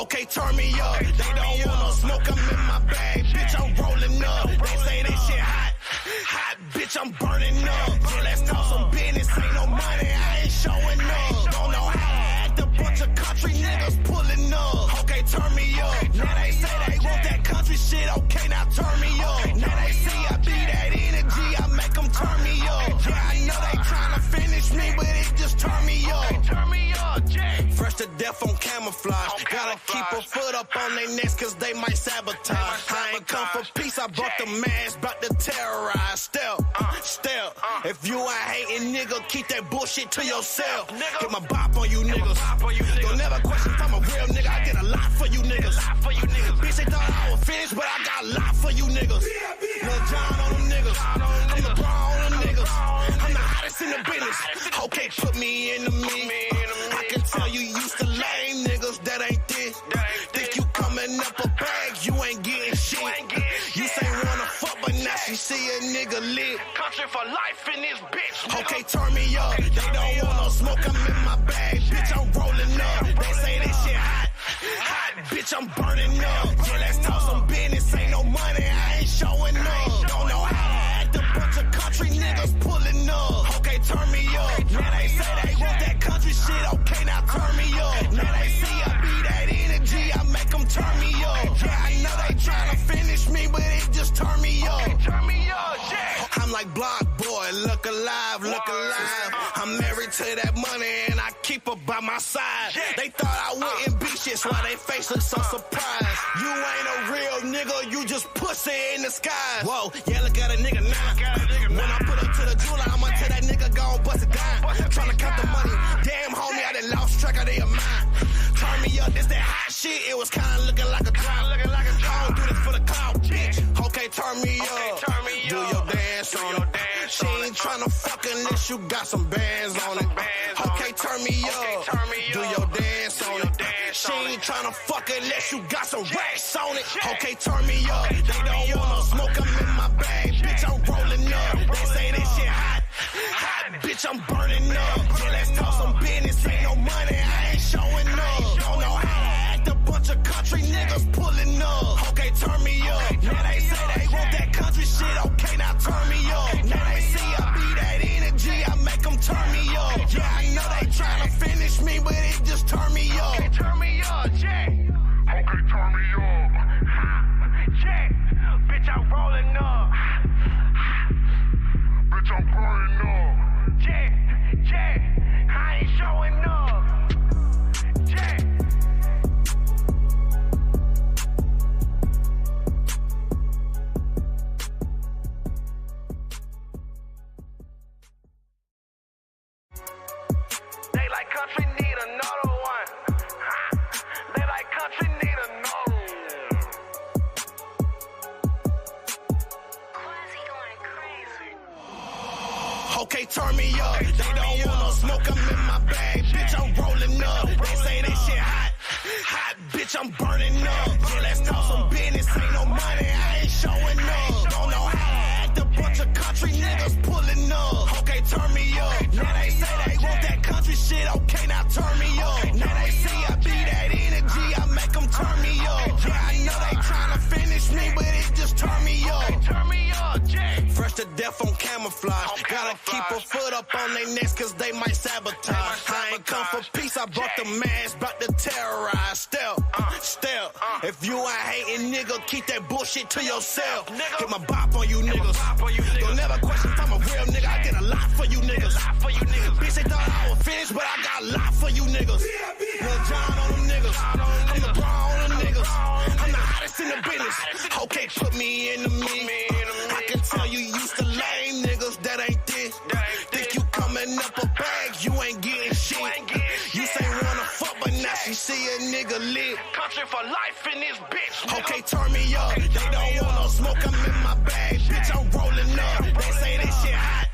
Okay, turn me up. They don't want no smoke, I'm in my bag. Bitch, I'm rolling up. They say this shit hot. Hot, bitch, I'm burning up. Yeah, let's talk some business. Ain't no money, I ain't showing up. Don't know how to act. A bunch of country niggas pulling up. Okay, turn me up. Now they say they want that country shit. Okay, now turn me up. Now they see I be that energy. I make them turn me up. Yeah, I know they tryna finish me, but it just turn me up. Turn me up, Jay. Fresh to death on camouflage. Gotta keep a foot up on their necks cause they might sabotage. I ain't come for peace, I brought the mask, bout to terrorize. Step. If you ain't hating, nigga, keep that bullshit to yourself. Get my bop on you niggas. Don't never question if I'm a real nigga. I get a lot for you niggas. Bitch, they thought I was finished, but I got a lot for you niggas. Lil John on them niggas. I'm the bra on them niggas. I'm the hottest in the business. Okay, put me in the mix. I can tell you used to lame niggas that ain't this. Think you coming up a bag, you ain't getting shit. You say wanna fuck, but now she see a nigga lit. Country for life in this bitch. Okay, turn me up. They don't want no smoke, I'm in my bag. Bitch, I'm rolling up. They say this shit hot. Hot, bitch, I'm burning up. Yeah, let's talk some business. Ain't no money, I ain't showing up. Don't know how to act. A bunch of country niggas pulling up. Okay, turn me up. Now they say they want that country shit. Okay, now turn me up. Now they see I be that energy. I make them turn me up. Yeah, I know they tryna finish me, but it just turn me up. Okay, turn me up, yeah. I'm like Block Boy, look alive, look alive. I'm married to that money and I keep her by my side. They thought I wouldn't be shit, so why they face look so surprised. You ain't a real nigga, you just pussy in the sky. Whoa, yeah, look at a nigga now. When I put up to the jeweler, I'ma tell that nigga gon' bust it down. Tryna count the money, damn homie, I done lost track of their mind. Turn me up, this that hot shit, it was kinda looking like a drought. I don't do this for the clout, bitch. Okay, turn me up. Do your dance on it. She ain't tryna fuck unless you got some bands on it. Okay, turn me up. Do your dance on it. She ain't tryna fuck unless you got some racks on it. Okay, turn me up. They don't want no smoke, I'm in my bag. Bitch, I'm rolling up. They say this shit hot. Hot, bitch, I'm burning up. Yeah, let's talk some business. Ain't no money, I ain't showing up. Don't know how to act. A bunch of country niggas pulling up. Okay, turn me up. Now they say they want that country shit. Okay, now turn me up. Now they see I be that energy. I make them turn me up. Yeah, I know they tryna finish me, but it just turn me up. Okay, turn me up, Jay. Okay, turn me up. Jay, bitch, I'm rolling up. Bitch, I'm burning up. Jay, I ain't showing up. Jay. They like country need another one. They like country need another one. Quasi going crazy. Okay, turn me up. They don't want no smoke, I'm in my bag. Bitch, I'm rolling up. They say this shit hot. Hot, bitch, I'm burning up. Yeah, let's talk some business. Ain't no money, I ain't showing up. Don't know how to act. A bunch of country niggas pulling up. Okay, turn me up. Now they say they want that country shit. Okay, now turn me up. Now they see I be that energy. I make them turn me up. Yeah, I know they tryna finish me, but it just turn me up. Turn me up, Jay. Fresh to death on camouflage. Gotta keep a foot up on their necks cause they might sabotage. I ain't come for peace, I brought the mask, bout to terrorize. Step. If you ain't hating, nigga, keep that bullshit to yourself. Get my bop on you niggas. Don't never question if I'm a real nigga. I get a lot for you niggas. Bitch, they thought I was finished, but I got a lot for you niggas. Lil John on them niggas. I'm the bra on them niggas. I'm the hottest in the business. Okay, put me in the mix. I can tell you used to lame niggas that ain't this. Think you coming up a bag, you ain't getting shit. You say wanna fuck, but now she see a nigga lit. Country for life in this bitch. Okay, turn me up. They don't want no smoke, I'm in my bag. Bitch, I'm rolling up. They say this shit hot.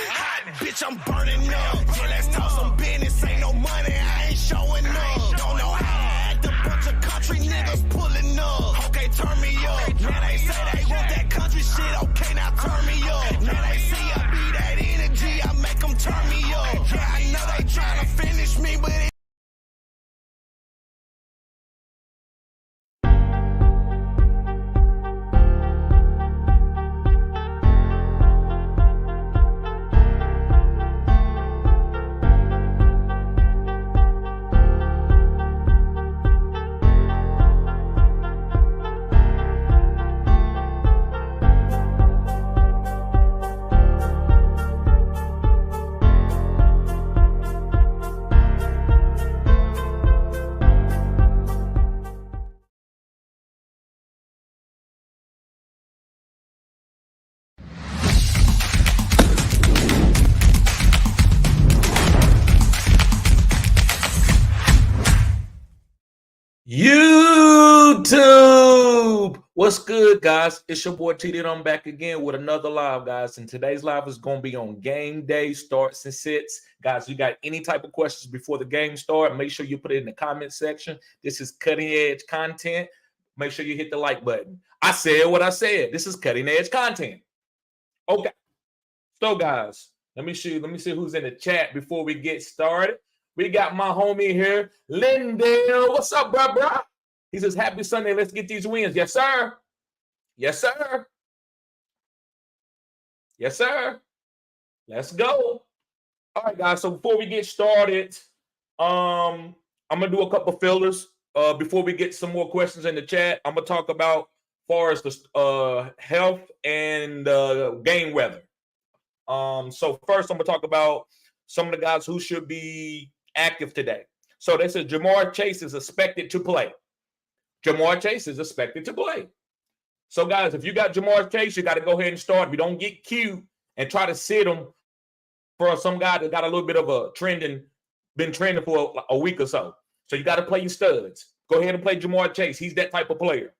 Hot, bitch, I'm burning up. Yeah, let's talk some business. Ain't no money, I ain't showing up. Don't know how to act. A bunch of country niggas pulling up. Okay, turn me up. Now they say they want that country shit. Okay, now turn me up. Now they see I be that energy. I make them turn me up. Yeah, I know they tryna finish me, but YouTube, what's good, guys? It's your boy TD. I'm back again with another live, guys. And today's live is going to be on game day starts and sits. Guys, you got any type of questions before the game start, make sure you put it in the comment section. This is cutting edge content. Make sure you hit the like button. I said what I said. This is cutting edge content. Okay. So, guys, let me see who's in the chat before we get started. We got my homie here, Lindell. What's up, bro? He says, happy Sunday. Let's get these wins. Yes, sir. Yes, sir. Yes, sir. Let's go. All right, guys. So before we get started, I'm going to do a couple fillers. Before we get some more questions in the chat, I'm going to talk about far as the health and game weather. So first, I'm going to talk about some of the guys who should be active today. So they said Jamar Chase is expected to play. Jamar Chase is expected to play. So, guys, if you got Jamar Chase, you got to go ahead and start. We don't get cute and try to sit him for some guy that got a little bit of a been trending for a week or so. So you got to play your studs. Go ahead and play Jamar Chase. He's that type of player.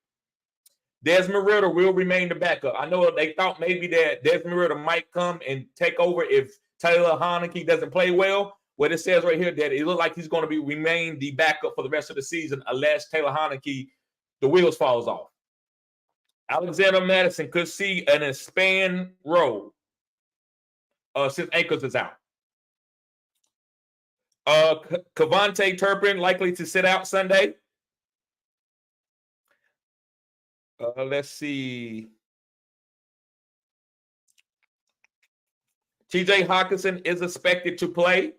Desmond Ritter will remain the backup. I know they thought maybe that Desmond Ritter might come and take over if Taylor Heinicke doesn't play well. What it says right here that it looks like he's going to remain the backup for the rest of the season unless Taylor Heinicke, the wheels falls off. Alexander Madison could see an expand role since Akers is out. Kevontae Turpin likely to sit out Sunday. Let's see. TJ Hawkinson is expected to play.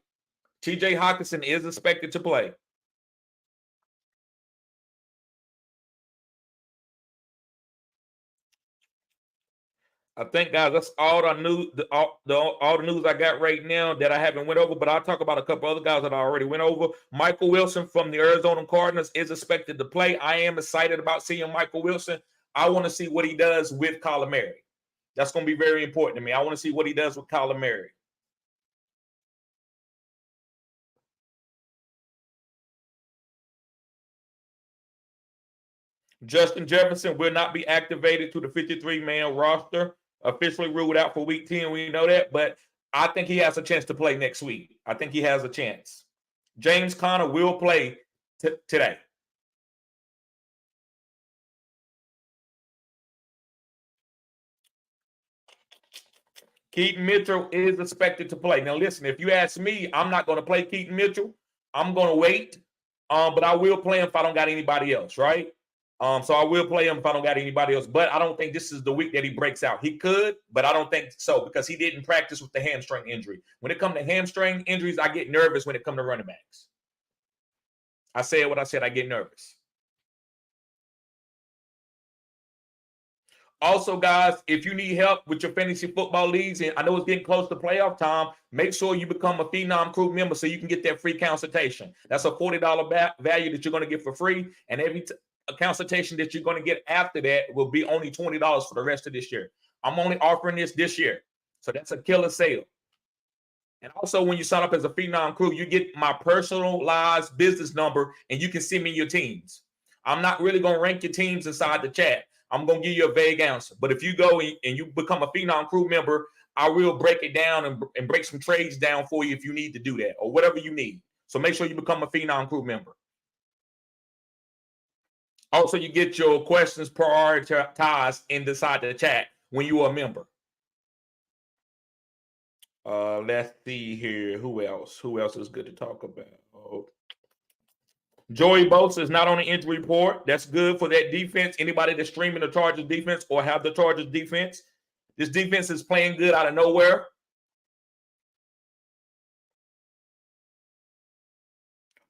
TJ Hawkinson is expected to play. I think, guys, that's all the news. All the news I got right now that I haven't went over, but I'll talk about a couple other guys that I already went over. Michael Wilson from the Arizona Cardinals is expected to play. I am excited about seeing Michael Wilson. I want to see what he does with Kyler Murray. That's going to be very important to me. I want to see what he does with Kyler Murray. Justin Jefferson will not be activated to the 53-man roster. Officially ruled out for week 10. We know that, but I think he has a chance to play next week. I think he has a chance. James Conner will play today. Keaton Mitchell is expected to play. Now, listen, if you ask me, I'm not going to play Keaton Mitchell. I'm going to wait, but I will play him if I don't got anybody else, right? So I will play him if I don't got anybody else. But I don't think this is the week that he breaks out. He could, but I don't think so because he didn't practice with the hamstring injury. When it comes to hamstring injuries, I get nervous when it comes to running backs. I said what I said. I get nervous. Also, guys, if you need help with your fantasy football leagues, and I know it's getting close to playoff time, make sure you become a Phenom Crew member so you can get that free consultation. That's a $40 value that you're going to get for free, and every consultation that you're going to get after that will be only $20 for the rest of this year. I'm only offering this year, so that's a killer sale. And also, when you sign up as a Phenom Crew, you get my personalized business number, and you can send me your teams. I'm not really going to rank your teams inside the chat. I'm going to give you a vague answer. But if you go and you become a Phenom Crew member, I will break it down and break some trades down for you if you need to do that or whatever you need. So make sure you become a Phenom Crew member. Also, you get your questions prioritized inside the chat when you are a member. Let's see here. Who else? Who else is good to talk about? Joey Bosa is not on the injury report. That's good for that defense. Anybody that's streaming the Chargers defense or have the Chargers defense, this defense is playing good out of nowhere.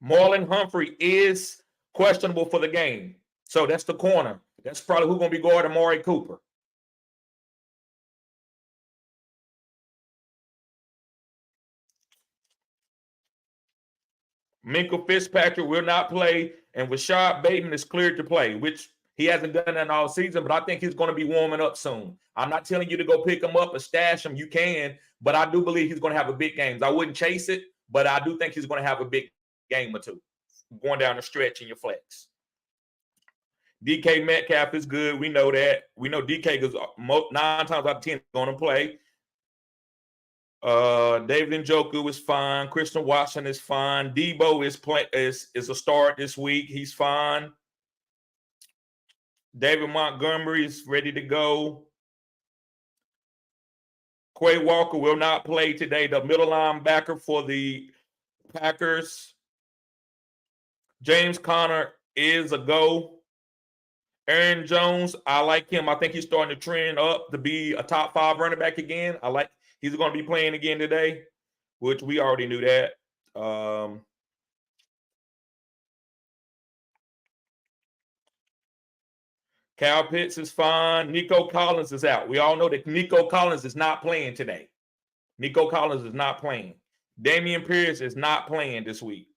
Marlon Humphrey is questionable for the game. So that's the corner. That's probably who's going to be guarding Amari Cooper. Minkah Fitzpatrick will not play, and Rashad Bateman is cleared to play, which he hasn't done that all season, but I think he's going to be warming up soon. I'm not telling you to go pick him up or stash him. You can, but I do believe he's going to have a big game. I wouldn't chase it, but I do think he's going to have a big game or two going down the stretch in your flex. DK Metcalf is good. We know that. We know DK is 9 times out of 10 going to play. David Njoku is fine. Christian Watson is fine. Debo is a start this week. He's fine. David Montgomery is ready to go. Quay Walker will not play today. The middle linebacker for the Packers. James Conner is a go. Aaron Jones, I like him. I think he's starting to trend up to be a top 5 running back again. He's going to be playing again today, which we already knew that. Kyle Pitts is fine. Nico Collins is out. We all know that Nico Collins is not playing today. Nico Collins is not playing. Damian Pierce is not playing this week.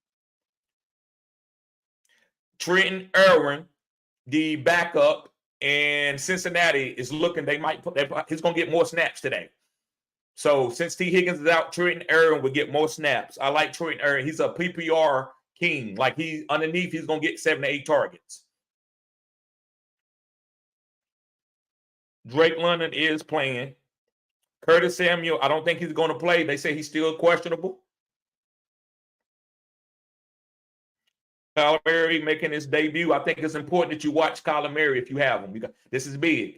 Trenton Irwin, the backup in Cincinnati, is looking. He's going to get more snaps today. So since T. Higgins is out, Trenton Irwin will get more snaps. I like Trenton Irwin. He's a PPR king. Like he's going to get 7 to 8 targets. Drake London is playing. Curtis Samuel, I don't think he's going to play. They say he's still questionable. Kyler Murray making his debut. I think it's important that you watch Kyler Murray if you have him. This is big.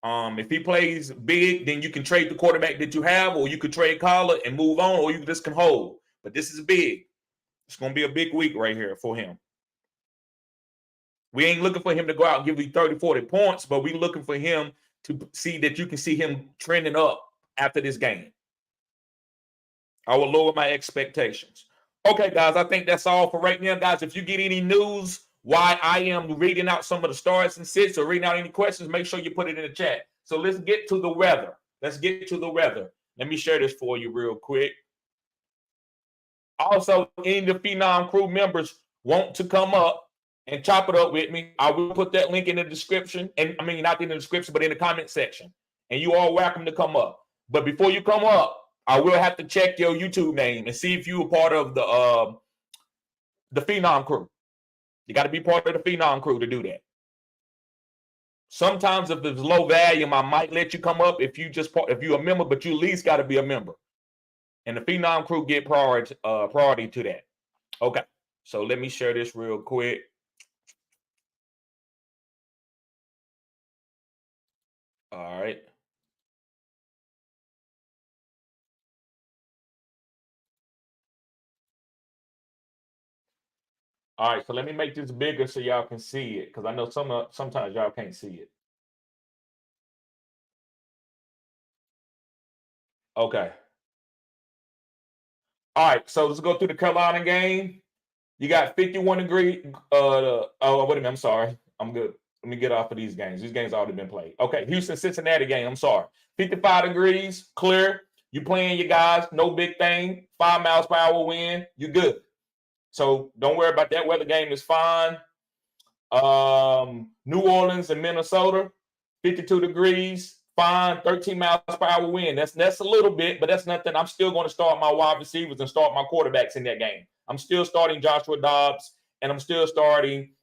If he plays big, then you can trade the quarterback that you have, or you could trade Kyler and move on, or you just can hold. But this is big. It's going to be a big week right here for him. We ain't looking for him to go out and give you 30, 40 points, but we're looking for him to see that you can see him trending up after this game. I will lower my expectations. Okay, guys, I think that's all for right now. Guys, if you get any news why I am reading out some of the starts and sits or reading out any questions, make sure you put it in the chat. So let's get to the weather. Let me share this for you real quick. Also, any of the Phenom crew members want to come up and chop it up with me, I will put that link in the description. And I mean, not in the description, but in the comment section. And you are welcome to come up. But before you come up, I will have to check your YouTube name and see if you are part of the Phenom crew. You got to be part of the Phenom crew to do that. Sometimes if it's low volume, I might let you come up if you're a member, but you at least got to be a member. And the Phenom crew get priority to that. Okay, so let me share this real quick. All right. All right, so let me make this bigger so y'all can see it, because I know sometimes y'all can't see it. Okay. All right, so let's go through the Carolina game. You got 51 degree. Wait a minute. I'm sorry. I'm good. Let me get off of these games. These games already been played. Okay, Houston-Cincinnati game. I'm sorry. 55 degrees, clear. You playing your guys. No big thing. 5 miles per hour wind. You good. So don't worry about that. Weather game is fine. New Orleans and Minnesota, 52 degrees, fine. 13 miles per hour wind. That's a little bit, but that's nothing. I'm still going to start my wide receivers and start my quarterbacks in that game. I'm still starting Joshua Dobbs, and I'm still starting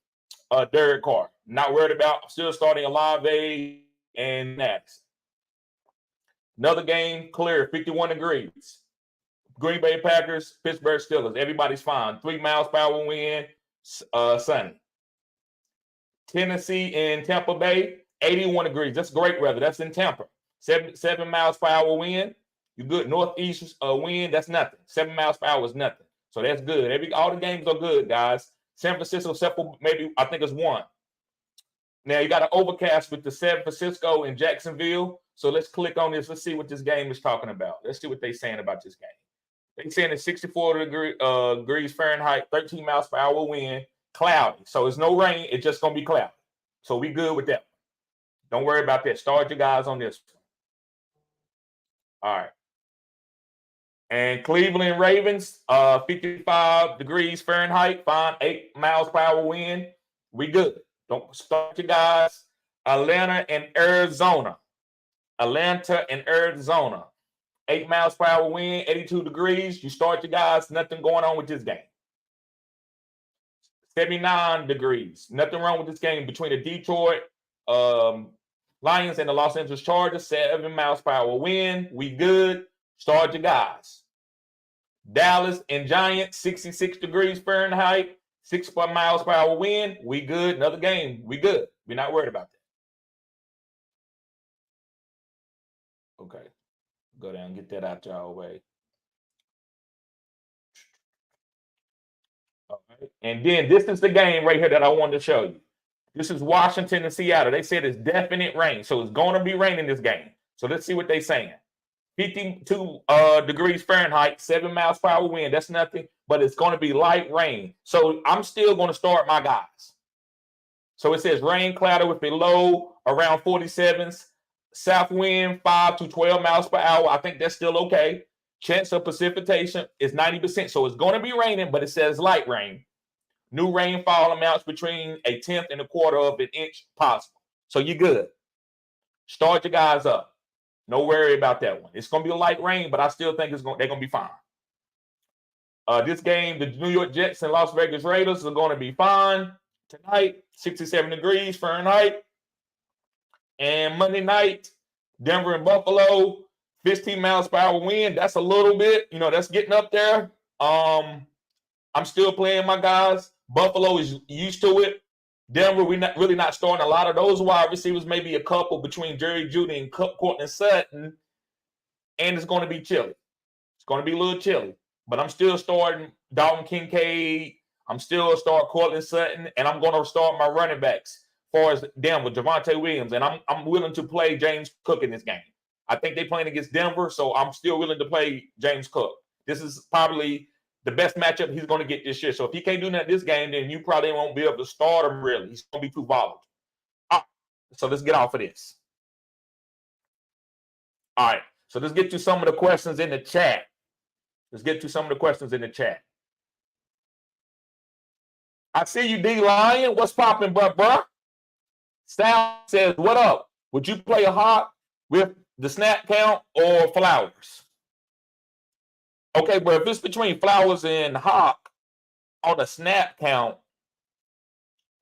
Derek Carr. Not worried about. I'm still starting Olave and Max. Another game, clear, 51 degrees. Green Bay Packers, Pittsburgh Steelers. Everybody's fine. 3 miles per hour wind, sunny. Tennessee and Tampa Bay, 81 degrees. That's great weather. That's in Tampa. 7 miles per hour wind. You good. Northeast wind, that's nothing. 7 miles per hour is nothing. So that's good. All the games are good, guys. San Francisco, except for maybe, I think it's 1. Now, you got an overcast with the San Francisco and Jacksonville. So let's click on this. Let's see what this game is talking about. Let's see what they're saying about this game. They're saying it's 64 degrees Fahrenheit, 13 miles per hour wind, cloudy. So it's no rain. It's just going to be cloudy. So we good with that. Don't worry about that. Start your guys on this one. All right. And Cleveland Ravens, 55 degrees Fahrenheit, fine, 8 miles per hour wind. We good. Don't start your guys. Atlanta and Arizona. 8 miles per hour wind, 82 degrees. You start your guys. Nothing going on with this game. 79 degrees. Nothing wrong with this game between the Detroit Lions and the Los Angeles Chargers. 7 miles per hour wind. We good. Start your guys. Dallas and Giants, 66 degrees Fahrenheit, 6 miles per hour wind. We good. Another game. We good. We're not worried about that. Okay. Go down and get that out y'all way. All right. And then this is the game right here that I wanted to show you. This is Washington and Seattle. They said it's definite rain. So it's going to be raining this game. So let's see what they're saying. 52 degrees Fahrenheit, 7 miles per hour wind. That's nothing, but it's going to be light rain. So I'm still going to start my guys. So it says rain cloud with a low around 47s, south wind 5 to 12 miles per hour. I think that's still okay. Chance of precipitation is 90%. So it's going to be raining, but it says light rain. New rainfall amounts between 1/10 and 1/4 of an inch possible. So you're good. Start your guys up. No worry about that one. It's going to be a light rain, but I still think they're going to be fine. This game, the New York Jets and Las Vegas Raiders are going to be fine tonight. 67 degrees Fahrenheit. And Monday night, Denver and Buffalo, 15 miles per hour wind. That's a little bit, that's getting up there. I'm still playing my guys. Buffalo is used to it. Denver, we're not starting a lot of those wide receivers, maybe a couple between Jerry Jeudy and Courtland Sutton, and it's going to be chilly. It's going to be a little chilly, but I'm still starting Dalton Kincaid. I'm still starting Courtland Sutton, and I'm going to start my running backs as far as Denver, Javonte Williams, and I'm willing to play James Cook in this game. I think they're playing against Denver, so I'm still willing to play James Cook. This is probably the best matchup he's going to get this year. So if he can't do that this game, then you probably won't be able to start him really. He's going to be too volatile. All right, so let's get off of this. All right, so let's get to some of the questions in the chat. I see you, D Lion. What's popping, bruh? Sal says, what up? Would you play a Hawk with the snap count or Flowers? Okay, but if it's between Flowers and Hawk on a snap count,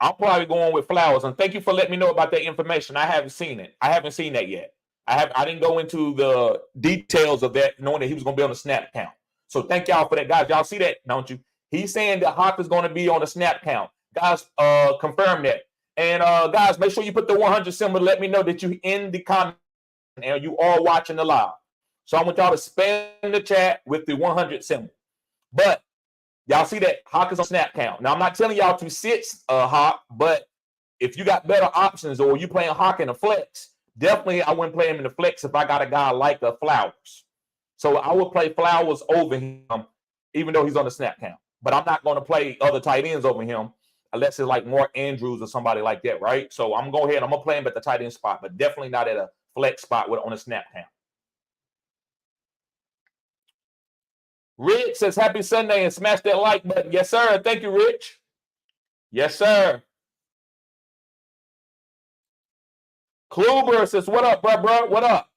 I'm probably going with Flowers. And thank you for letting me know about that information. I haven't seen it. I haven't seen that yet. I didn't go into the details of that, knowing that he was going to be on the snap count. So thank y'all for that, guys. Y'all see that, don't you? He's saying that Hawk is going to be on the snap count. Guys, confirm that. And guys, make sure you put the 100 symbol. Let me know that you in the comment and you are watching the live. So I want y'all to spam the chat with the 100 symbol. But y'all see that Hawk is on snap count. Now, I'm not telling y'all to sit Hawk, but if you got better options or you playing Hawk in a flex, definitely I wouldn't play him in the flex if I got a guy like Flowers. So I would play Flowers over him, even though he's on the snap count. But I'm not going to play other tight ends over him unless it's like Mark Andrews or somebody like that, right? So I'm going to go ahead. I'm going to play him at the tight end spot, but definitely not at a flex spot on a snap count. Rich says, happy Sunday and smash that like button. Yes, sir. Thank you, Rich. Yes, sir. Kluber says, what up, bro? What up?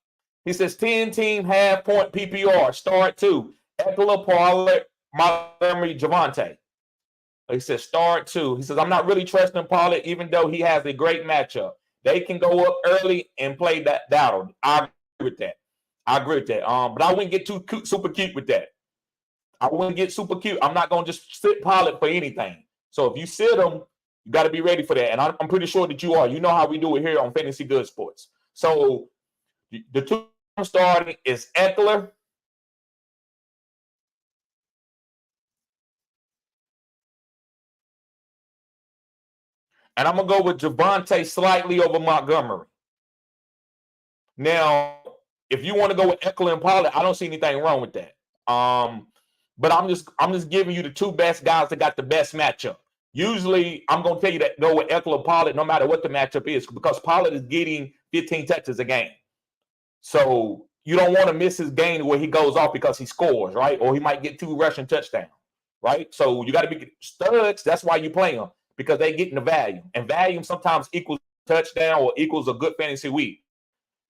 He says, 10-team half-point PPR. Start 2. Eckler, Pollard, Montgomery, Javonte. He says, start 2. He says, I'm not really trusting Pollard, even though he has a great matchup. They can go up early and play that battle. I agree with that. But I wouldn't get too super cute with that. I wouldn't get super cute. I'm not going to just sit Pollard for anything. So if you sit him, you got to be ready for that. And I'm pretty sure that you are. You know how we do it here on Fantasy Good Sports. So the 2 starting is Eckler. And I'm going to go with Javonte slightly over Montgomery. Now, if you want to go with Eckler and Pollard, I don't see anything wrong with that. But I'm just giving you the 2 best guys that got the best matchup. Usually, I'm going to tell you that go with Eckler or Pollard no matter what the matchup is, because Pollard is getting 15 touches a game. So you don't want to miss his game where he goes off because he scores, right? Or he might get 2 rushing touchdowns, right? So you got to be studs. That's why you play them, because they getting the value. And value sometimes equals touchdown or equals a good fantasy week.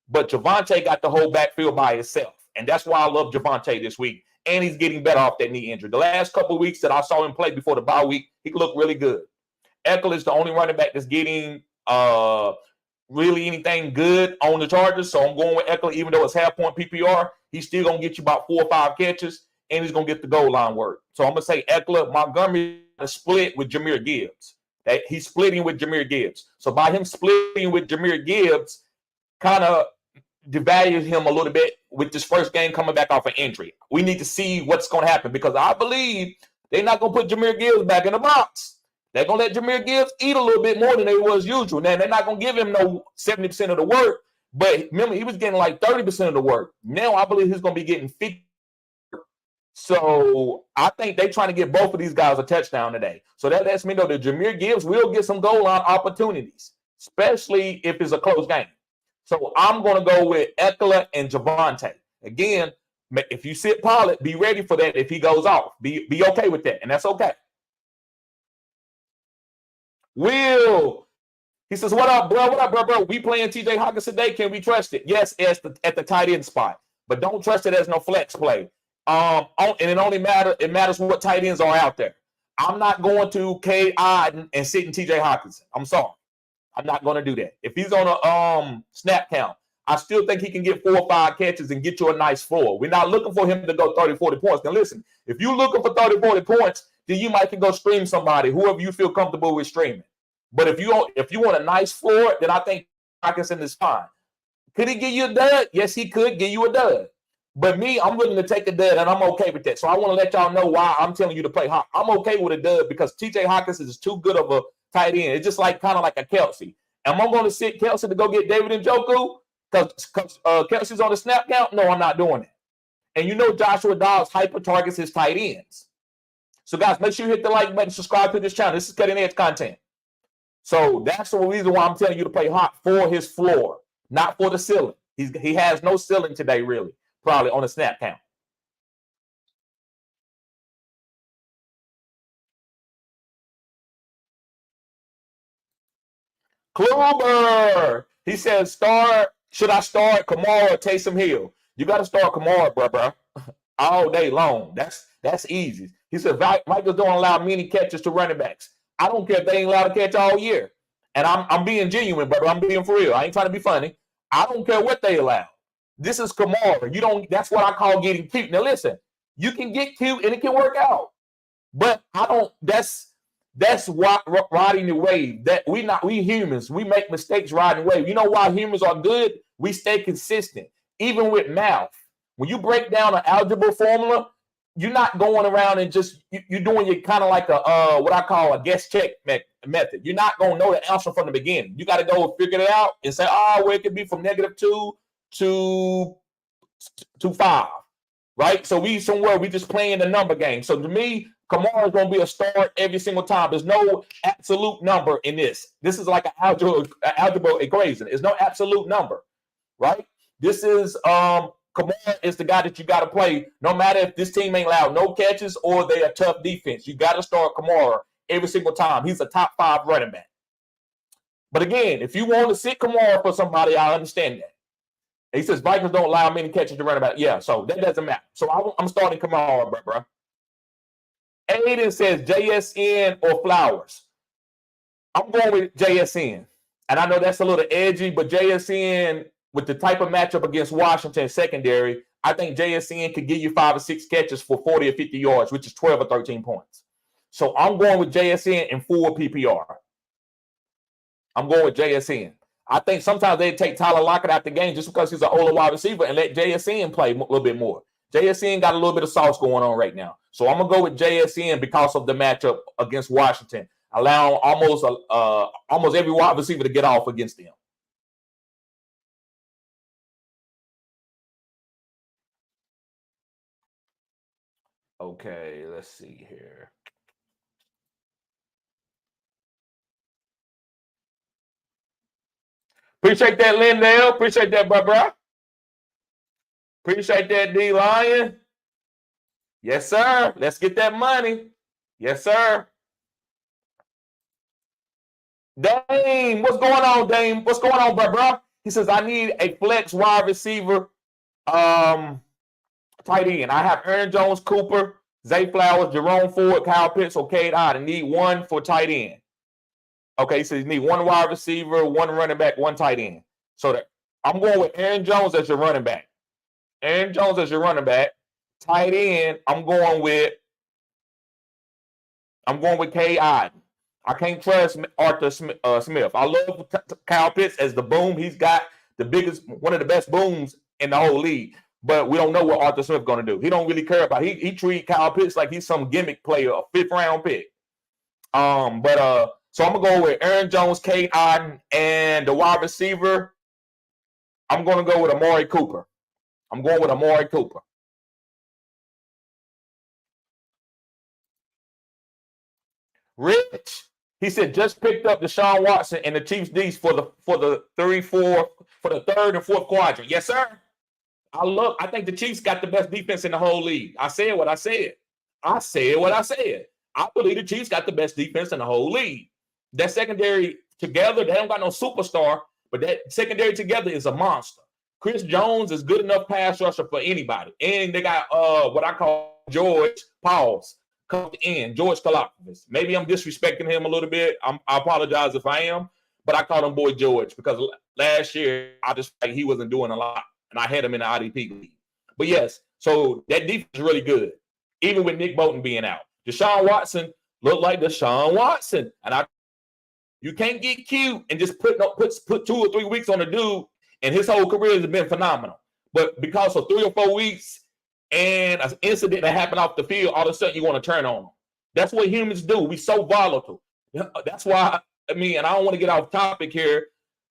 But Javonte got the whole backfield by himself. And that's why I love Javonte this week. And he's getting better off that knee injury. The last couple of weeks that I saw him play before the bye week, he looked really good. Eckler is the only running back that's getting really anything good on the Chargers. So I'm going with Eckler, even though it's half-point PPR. He's still going to get you about 4 or 5 catches, and he's going to get the goal line work. So I'm going to say Eckler. Montgomery is split with Jahmyr Gibbs. He's splitting with Jahmyr Gibbs. So by him splitting with Jahmyr Gibbs, kind of devalues him a little bit with this first game coming back off an injury. We need to see what's going to happen because I believe they're not going to put Jahmyr Gibbs back in the box. They're going to let Jahmyr Gibbs eat a little bit more than they was usual. Now, they're not going to give him no 70% of the work, but remember, he was getting like 30% of the work. Now, I believe he's going to be getting 50%. So, I think they're trying to get both of these guys a touchdown today. So, that lets me know that Jahmyr Gibbs will get some goal line opportunities, especially if it's a close game. So, I'm going to go with Eckler and Javonte. Again, if you sit Pollard, be ready for that if he goes off. Be okay with that, and that's okay. Will, he says, what up, bro? What up, bro? We playing TJ Hawkins today. Can we trust it? Yes, at the tight end spot. But don't trust it as no flex play. And it matters what tight ends are out there. I'm not going to Cade Otton and sit in TJ Hawkins. I'm sorry. I'm not going to do that. If he's on a snap count, I still think he can get 4 or 5 catches and get you a nice floor. We're not looking for him to go 30, 40 points. Now, listen, if you're looking for 30, 40 points, then you might can go stream somebody, whoever you feel comfortable with streaming. But if you want a nice floor, then I think Hawkinson is fine. Could he give you a dud? Yes, he could give you a dud. But me, I'm willing to take a dud, and I'm okay with that. So I want to let y'all know why I'm telling you to play Hawk. I'm okay with a dud because TJ Hawkins is too good of a tight end. It's just like kind of like a Kelsey. Am I going to sit Kelsey to go get David Njoku because Kelsey's on the snap count? No, I'm not doing that. And you know Joshua Dobbs hyper targets his tight ends. So guys, make sure you hit the like button, subscribe to this channel. This is cutting edge content. So that's the reason why I'm telling you to play Hawk for his floor, not for the ceiling. He has no ceiling today, really, probably on the snap count. Kluber, he says, should I start Kamara or Taysom Hill? You got to start Kamara, bro, all day long. That's easy. He said, Vikings don't allow many catches to running backs. I don't care if they ain't allowed to catch all year. And I'm being genuine, brother. I'm being for real. I ain't trying to be funny. I don't care what they allow. This is Kamara. That's what I call getting cute. Now listen, you can get cute and it can work out. But that's riding the wave. That we humans, we make mistakes riding the wave. You know why humans are good? We stay consistent. Even with math. When you break down an algebra formula, you're not going around and just you're doing it kind of like a what I call a guess check method. You're not going to know the answer from the beginning. You got to go figure it out and say, well, it could be from -2 to 5, right? So we just playing the number game. So to me, Kamara is going to be a start every single time. There's no absolute number in this. This is like an algebra equation. There's no absolute number, right? This is Kamara is the guy that you got to play no matter if this team ain't allowed no catches or they a tough defense. You got to start Kamara every single time. He's a top 5 running back. But again, if you want to sit Kamara for somebody, I understand that. He says Vikings don't allow many catches to running back. Yeah, so that doesn't matter. So I'm starting Kamara, bro. Aiden says JSN or Flowers. I'm going with JSN. And I know that's a little edgy, but JSN, with the type of matchup against Washington secondary, I think JSN could give you 5 or 6 catches for 40 or 50 yards, which is 12 or 13 points. So I'm going with JSN in full PPR. I'm going with JSN. I think sometimes they take Tyler Lockett out the game just because he's an older wide receiver and let JSN play a little bit more. JSN got a little bit of sauce going on right now. So I'm going to go with JSN because of the matchup against Washington, allowing almost every wide receiver to get off against them. Okay, let's see here. Appreciate that, Lindell. Appreciate that, bro. Appreciate that, D Lion. Yes, sir. Let's get that money. Yes, sir. Dame, what's going on, Dame? What's going on, bro? He says, I need a flex wide receiver tight end. I have Aaron Jones, Cooper, Zay Flowers, Jerome Ford, Kyle Pitts, or Cade Otton. I need one for tight end. Okay, so you need one wide receiver, one running back, one tight end. So that I'm going with Aaron Jones as your running back. Aaron Jones as your running back. Tight end, I'm going with K. Iden. I can't trust Arthur Smith. I love Kyle Pitts as the boom. He's got one of the best booms in the whole league. But we don't know what Arthur Smith going to do. He don't really care about. He treat Kyle Pitts like he's some gimmick player, a 5th round pick. So I'm gonna go with Aaron Jones, Kate Iden, and the wide receiver. I'm gonna go with Amari Cooper. Rich, he said, just picked up Deshaun Watson and the Chiefs D's for the third and fourth quadrant. Yes, sir. I think the Chiefs got the best defense in the whole league. I said what I said. I believe the Chiefs got the best defense in the whole league. That secondary together, they don't got no superstar, but that secondary together is a monster. Chris Jones is good enough pass rusher for anybody. And they got what I call George Pauls come in, George Kalafdis. Maybe I'm disrespecting him a little bit. I apologize if I am, but I call him Boy George because last year I just like he wasn't doing a lot, and I had him in the IDP league. But yes, so that defense is really good, even with Nick Bolton being out. Deshaun Watson looked like Deshaun Watson, and you can't get cute and just put 2 or 3 weeks on a dude, and his whole career has been phenomenal. But because of 3 or 4 weeks and an incident that happened off the field, all of a sudden you want to turn on them. That's what humans do. We so volatile. That's why, and I don't want to get off topic here.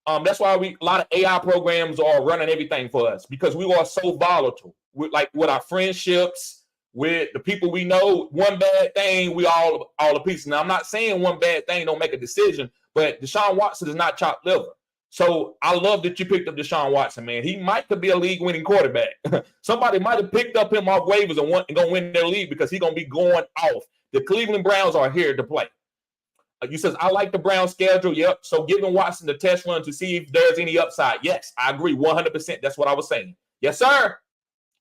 That's why a lot of AI programs are running everything for us, because we are so volatile. With our friendships, with the people we know, one bad thing, we all a piece. Now, I'm not saying one bad thing don't make a decision, but Deshaun Watson is not chopped liver. So I love that you picked up Deshaun Watson, man. He could be a league-winning quarterback. Somebody might have picked up him off waivers and going to win their league because he's going to be going off. The Cleveland Browns are here to play. You says, I like the Browns schedule. Yep. So giving Watson the test run to see if there's any upside. Yes, I agree 100%. That's what I was saying. Yes, sir.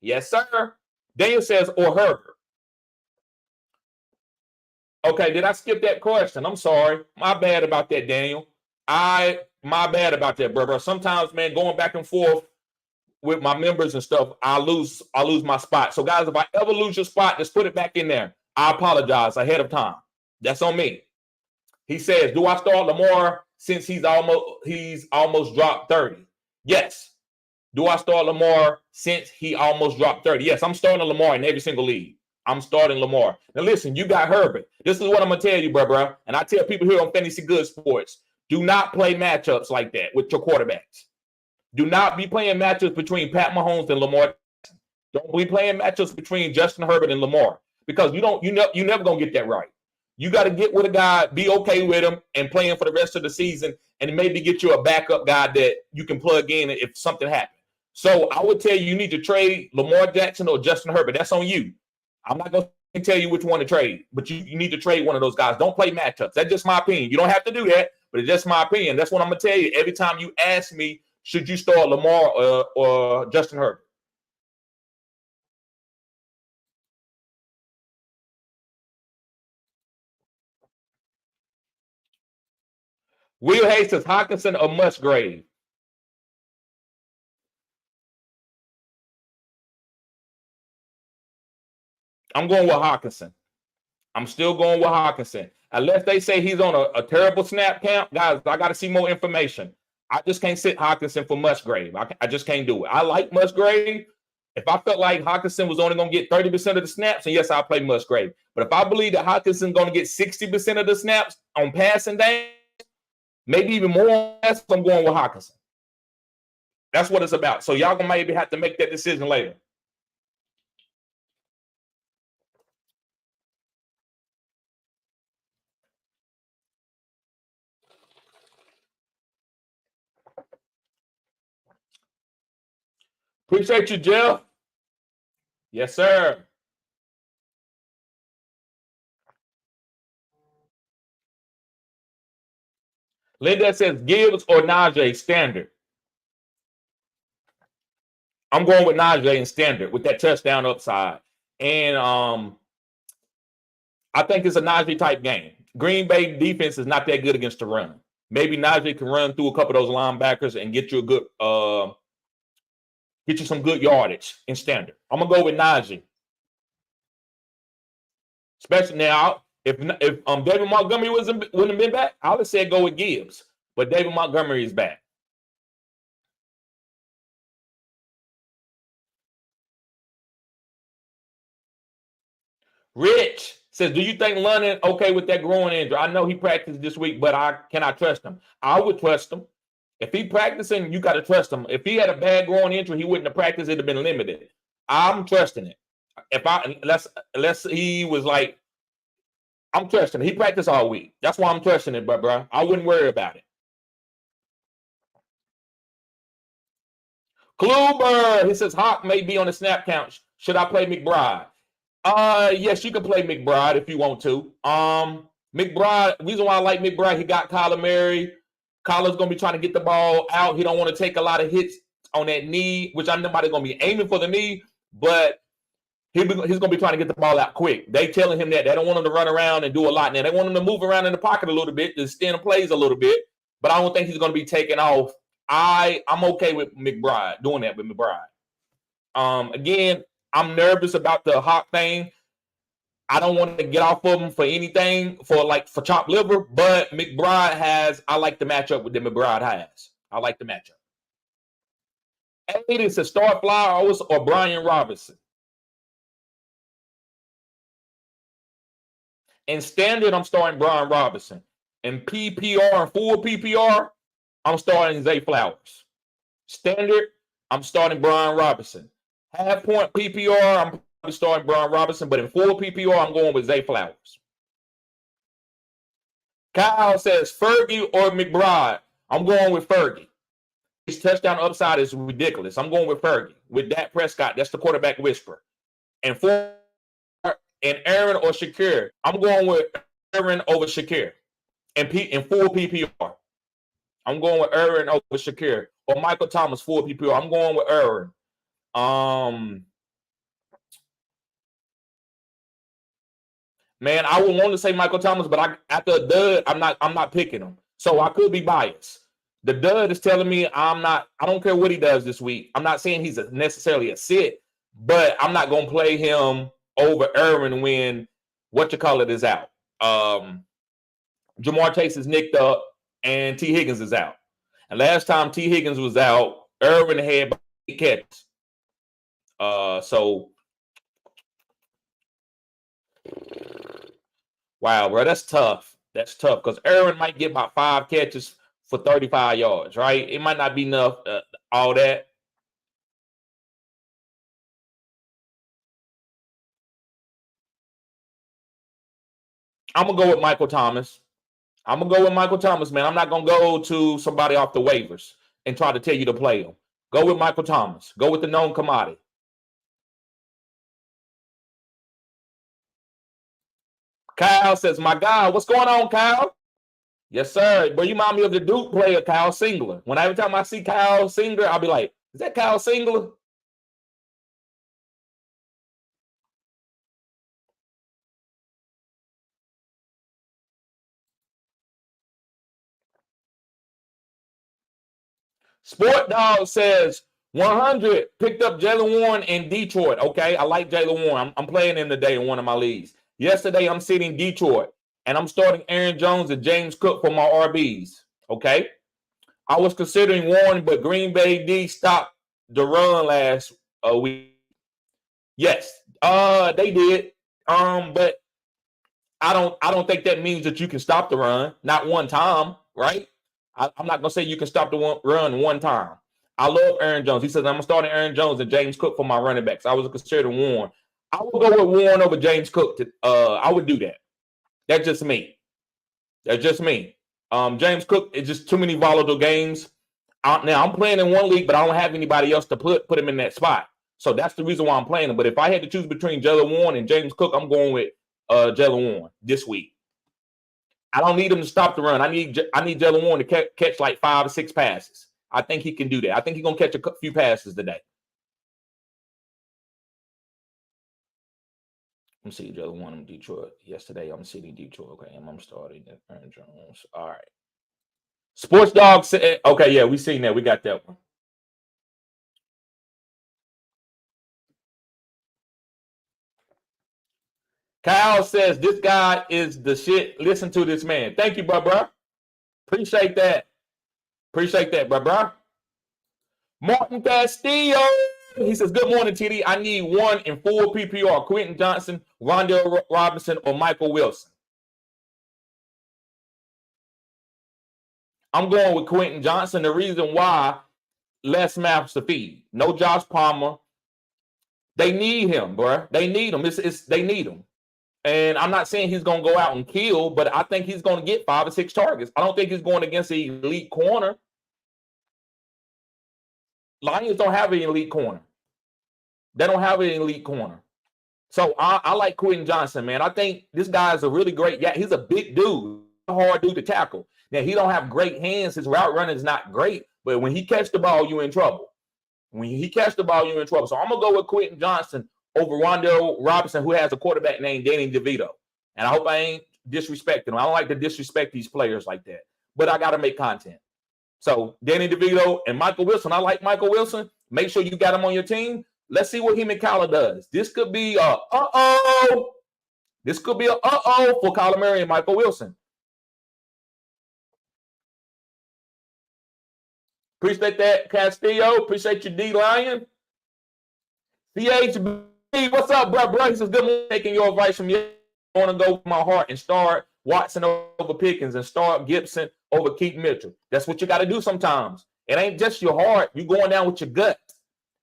Yes, sir. Daniel says, or Herbert. Okay, did I skip that question? I'm sorry. My bad about that, Daniel. My bad about that, brother. Sometimes, man, going back and forth with my members and stuff, I lose my spot. So, guys, if I ever lose your spot, just put it back in there. I apologize ahead of time. That's on me. He says, do I start Lamar since he's almost dropped 30? Yes. Do I start Lamar since he almost dropped 30? Yes, I'm starting Lamar in every single league. I'm starting Lamar. Now, listen, you got Herbert. This is what I'm going to tell you, bro. And I tell people here on Fantasy Good Sports, do not play matchups like that with your quarterbacks. Do not be playing matchups between Pat Mahomes and Lamar Jackson. Don't be playing matchups between Justin Herbert and Lamar, because you're never going to get that right. You got to get with a guy, be okay with him, and play him for the rest of the season, and maybe get you a backup guy that you can plug in if something happens. So I would tell you need to trade Lamar Jackson or Justin Herbert. That's on you. I'm not going to tell you which one to trade, but you need to trade one of those guys. Don't play matchups. That's just my opinion. You don't have to do that, but it's just my opinion. That's what I'm going to tell you every time you ask me, should you start Lamar or Justin Herbert? Will Hayes says Hockenson or Musgrave? I'm going with Hockenson. I'm still going with Hockenson. Unless they say he's on a terrible snap count, guys, I got to see more information. I just can't sit Hockenson for Musgrave. I just can't do it. I like Musgrave. If I felt like Hockenson was only going to get 30% of the snaps, and yes, I'll play Musgrave. But if I believe that Hockenson is going to get 60% of the snaps on passing down, maybe even more, I'm going with Hockenson. That's what it's about. So y'all gonna maybe have to make that decision later. Appreciate you, Jeff. Yes, sir. Linda says Gibbs or Najee standard. I'm going with Najee in standard with that touchdown upside. And I think it's a Najee type game. Green Bay defense is not that good against the run. Maybe Najee can run through a couple of those linebackers and get you a good, get you some good yardage in standard. I'm gonna go with Najee. Especially now, if David Montgomery wouldn't have been back, I would have said go with Gibbs. But David Montgomery is back. Rich says, do you think London okay with that groin injury? I know he practiced this week, but can I trust him? I would trust him. If he practicing, you got to trust him. If he had a bad groin injury, he wouldn't have practiced. It'd have been limited. I'm trusting it. Unless he was like, I'm trusting it. He practiced all week. That's why I'm trusting it, bro. I wouldn't worry about it. Kluber, he says Hawk may be on the snap count. Should I play McBride? Yes, you can play McBride if you want to. McBride, reason why I like McBride, he got Kyler Murray. Kyler's gonna be trying to get the ball out. He don't want to take a lot of hits on that knee, which I know nobody's gonna be aiming for the knee, but he's gonna be trying to get the ball out quick. They telling him that they don't want him to run around and do a lot. Now they want him to move around in the pocket a little bit, to extend the plays a little bit, but I don't think he's gonna be taking off. I'm okay with McBride doing that with McBride. Again, I'm nervous about the Hawk thing. I don't want to get off of him for anything for chopped liver, but McBride I like the matchup with the McBride has. I like the matchup. Aiden says start Flowers or Brian Robinson. In standard, I'm starting Brian Robinson. In PPR and full PPR, I'm starting Zay Flowers. Standard, I'm starting Brian Robinson. Half point PPR, I'm probably starting Brian Robinson, but in full PPR, I'm going with Zay Flowers. Kyle says Fergie or McBride. I'm going with Fergie. His touchdown upside is ridiculous. I'm going with Fergie. With Dak Prescott, that's the quarterback whisperer. And Aaron or Shakir, I'm going with Aaron over Shakir. In full PPR, I'm going with Aaron over Shakir. Or Michael Thomas, full PPR. I'm going with Aaron. Man, I would want to say Michael Thomas, but after a dud, I'm not picking him. So I could be biased. The dud is telling me I don't care what he does this week. I'm not saying he's necessarily a sit, but I'm not gonna play him over Aaron when is out. Jamar Chase is nicked up and T. Higgins is out. And last time T. Higgins was out, Aaron had 8 catches. So wow, bro, that's tough. That's tough because Aaron might get about 5 catches for 35 yards, right? It might not be enough, all that. I'm going to go with Michael Thomas. I'm going to go with Michael Thomas, man. I'm not going to go to somebody off the waivers and try to tell you to play him. Go with Michael Thomas. Go with the known commodity. Kyle says, my God, what's going on, Kyle? Yes, sir. But you remind me of the Duke player, Kyle Singler. Every time I see Kyle Singler, I'll be like, is that Kyle Singler? Sport Dog says 100 picked up Jaylen Warren in Detroit. Okay, I like Jaylen Warren. I'm playing him today in one of my leagues. Yesterday, I'm sitting Detroit, and I'm starting Aaron Jones and James Cook for my RBs. Okay, I was considering Warren, but Green Bay D stopped the run last week. Yes, they did. But I don't think that means that you can stop the run. Not one time, right? I'm not gonna say you can stop the run one time. I love Aaron Jones. He says I'm starting Aaron Jones and James Cook for my running backs. I was considering Warren. I would go with Warren over James Cook. I would do that. That's just me. That's just me. James Cook is just too many volatile games. Now I'm playing in one league, but I don't have anybody else to put him in that spot. So that's the reason why I'm playing him. But if I had to choose between Jaylen Warren and James Cook, I'm going with Jaylen Warren this week. I don't need him to stop the run. I need Jaylen Warren to catch like 5 or 6 passes. I think he can do that. I think he's going to catch a few passes today. me see the other one in Detroit. Yesterday, I'm sitting Detroit. Okay, I'm starting at Aaron Jones. All right. Sports Dog said, okay, yeah, we seen that. We got that one. Kyle says, this guy is the shit. Listen to this man. Thank you, bro. Appreciate that. Appreciate that, bro. Martin Castillo. He says, good morning, TD. I need one in full PPR. Quentin Johnson, Rondell Robinson, or Michael Wilson. I'm going with Quentin Johnson. The reason why, less maps to feed. No Josh Palmer. They need him, bro. They need him. They need him. And I'm not saying he's going to go out and kill, but I think he's going to get 5 or 6 targets. I don't think he's going against the elite corner. Lions don't have an elite corner. They don't have an elite corner. So I like Quentin Johnson, man. I think this guy is a really great. Yeah, he's a big dude, a hard dude to tackle. Now, he don't have great hands. His route running is not great, but when he catch the ball, you're in trouble. When he catch the ball, you're in trouble. So I'm going to go with Quentin Johnson over Rondell Robinson, who has a quarterback named Danny DeVito. And I hope I ain't disrespecting him. I don't like to disrespect these players like that, but I got to make content. So Danny DeVito and Michael Wilson. I like Michael Wilson. Make sure you got him on your team. Let's see what him and Kyler does. This could be a uh-oh. This could be a uh-oh for Kyler Murray and Michael Wilson. Appreciate that, Castillo. Appreciate you, D-Lion. CHB, what's up, bro? He says, good morning. Taking your advice from you. I want to go with my heart and start Watson over Pickens and start Gibson over Keith Mitchell. That's what you got to do sometimes. It ain't just your heart. You going down with your gut.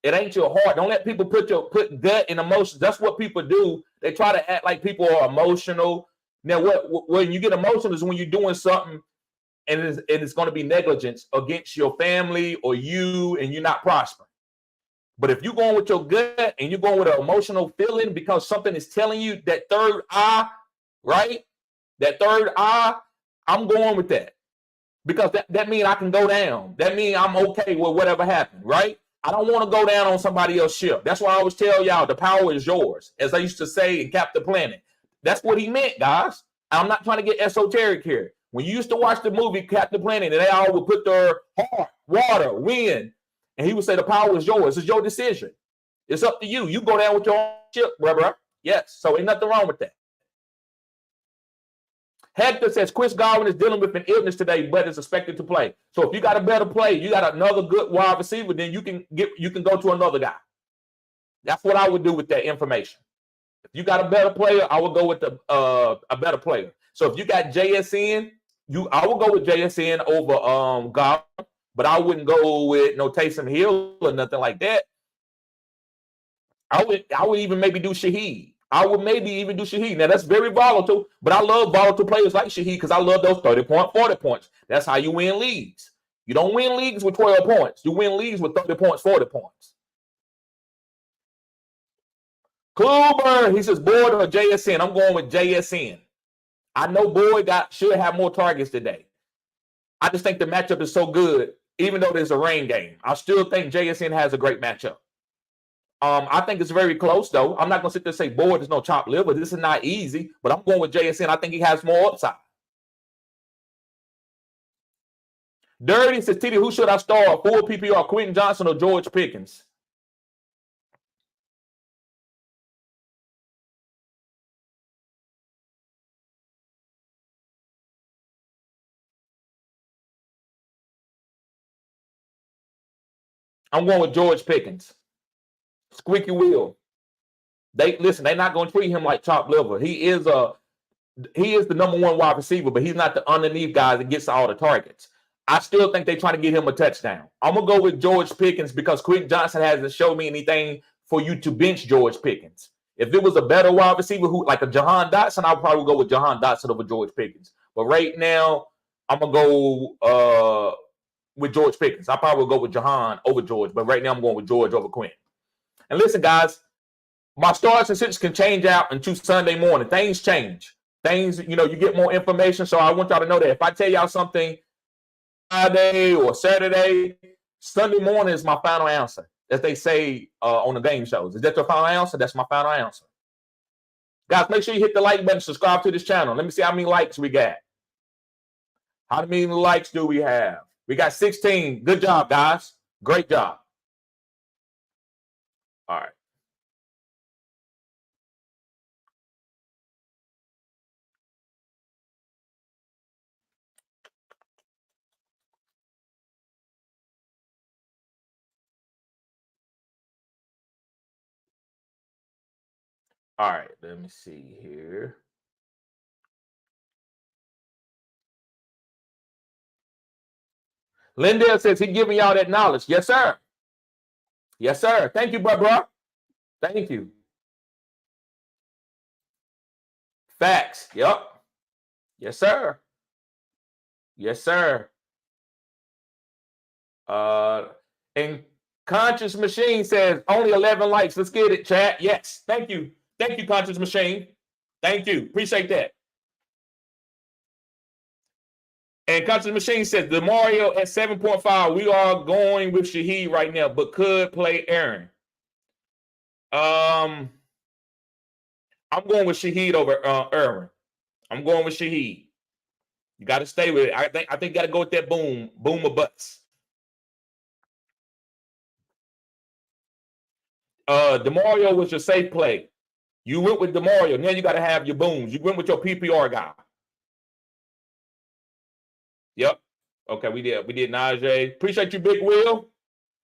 It ain't your heart. Don't let people put gut in emotions. That's what people do. They try to act like people are emotional. Now, when you get emotional is when you're doing something and it's going to be negligence against your family or you, and you're not prospering. But if you're going with your gut and you're going with an emotional feeling because something is telling you, that third eye, right? That third eye, I'm going with that. Because that means I can go down. That means I'm okay with whatever happened, right? I don't want to go down on somebody else's ship. That's why I always tell y'all the power is yours, as I used to say in Captain Planet. That's what he meant, guys. I'm not trying to get esoteric here. When you used to watch the movie Captain Planet, and they all would put their heart, water, wind, and he would say the power is yours. It's your decision. It's up to you. You go down with your own ship, brother. Yes, so ain't nothing wrong with that. Hector says Chris Godwin is dealing with an illness today, but is expected to play. So if you got a better play, you got another good wide receiver, then you can go to another guy. That's what I would do with that information. If you got a better player, I would go with a better player. So if you got JSN, I would go with JSN over Godwin, but I wouldn't go with no Taysom Hill or nothing like that. I would even maybe do Shaheed. I would maybe even do Shaheed. Now, that's very volatile, but I love volatile players like Shaheed because I love those 30-point, 40 points. That's how you win leagues. You don't win leagues with 12 points. You win leagues with 30 points, 40 points. Kluber, he says Boyd or JSN. I'm going with JSN. I know Boyd should have more targets today. I just think the matchup is so good, even though there's a rain game. I still think JSN has a great matchup. I think it's very close, though. I'm not going to sit there and say Boyd is no chopped liver. This is not easy, but I'm going with JSN. I think he has more upside. Dirty says, TD, who should I start? Full PPR, Quentin Johnson or George Pickens? I'm going with George Pickens. Squeaky wheel. They're not going to treat him like chopped liver. He is the number one wide receiver, but he's not the underneath guy that gets all the targets. I still think they're trying to get him a touchdown. I'm going to go with George Pickens because Quentin Johnson hasn't shown me anything for you to bench George Pickens. If it was a better wide receiver like a Jahan Dotson, I'll probably go with Jahan Dotson over George Pickens. But right now, I'm going to go with George Pickens. I probably will go with Jahan over George, but right now I'm going with George over Quentin. And listen, guys, my starts and sits can change out until Sunday morning. Things change. You get more information. So I want y'all to know that if I tell y'all something Friday or Saturday, Sunday morning is my final answer, as they say on the game shows. Is that your final answer? That's my final answer. Guys, make sure you hit the like button, subscribe to this channel. Let me see how many likes we got. How many likes do we have? We got 16. Good job, guys. Great job. All right. All right, let me see here. Lindell says he giving y'all that knowledge. Yes, sir. Yes, sir. Thank you, bro. Thank you. Facts. Yep. Yes, sir. Yes, sir. And Conscious Machine says only 11 likes. Let's get it, chat. Yes. Thank you. Thank you, Conscious Machine. Thank you. Appreciate that. And Conscious Machine says the Mario at 7.5. We are going with Shaheed right now, but could play Aaron. I'm going with Shaheed over Aaron. I'm going with Shaheed. You got to stay with it. I think you got to go with that boom or bust. DeMario was your safe play. You went with DeMario. Now you got to have your booms. You went with your PPR guy. Yep. Okay, we did Najee. Appreciate you, Big Will.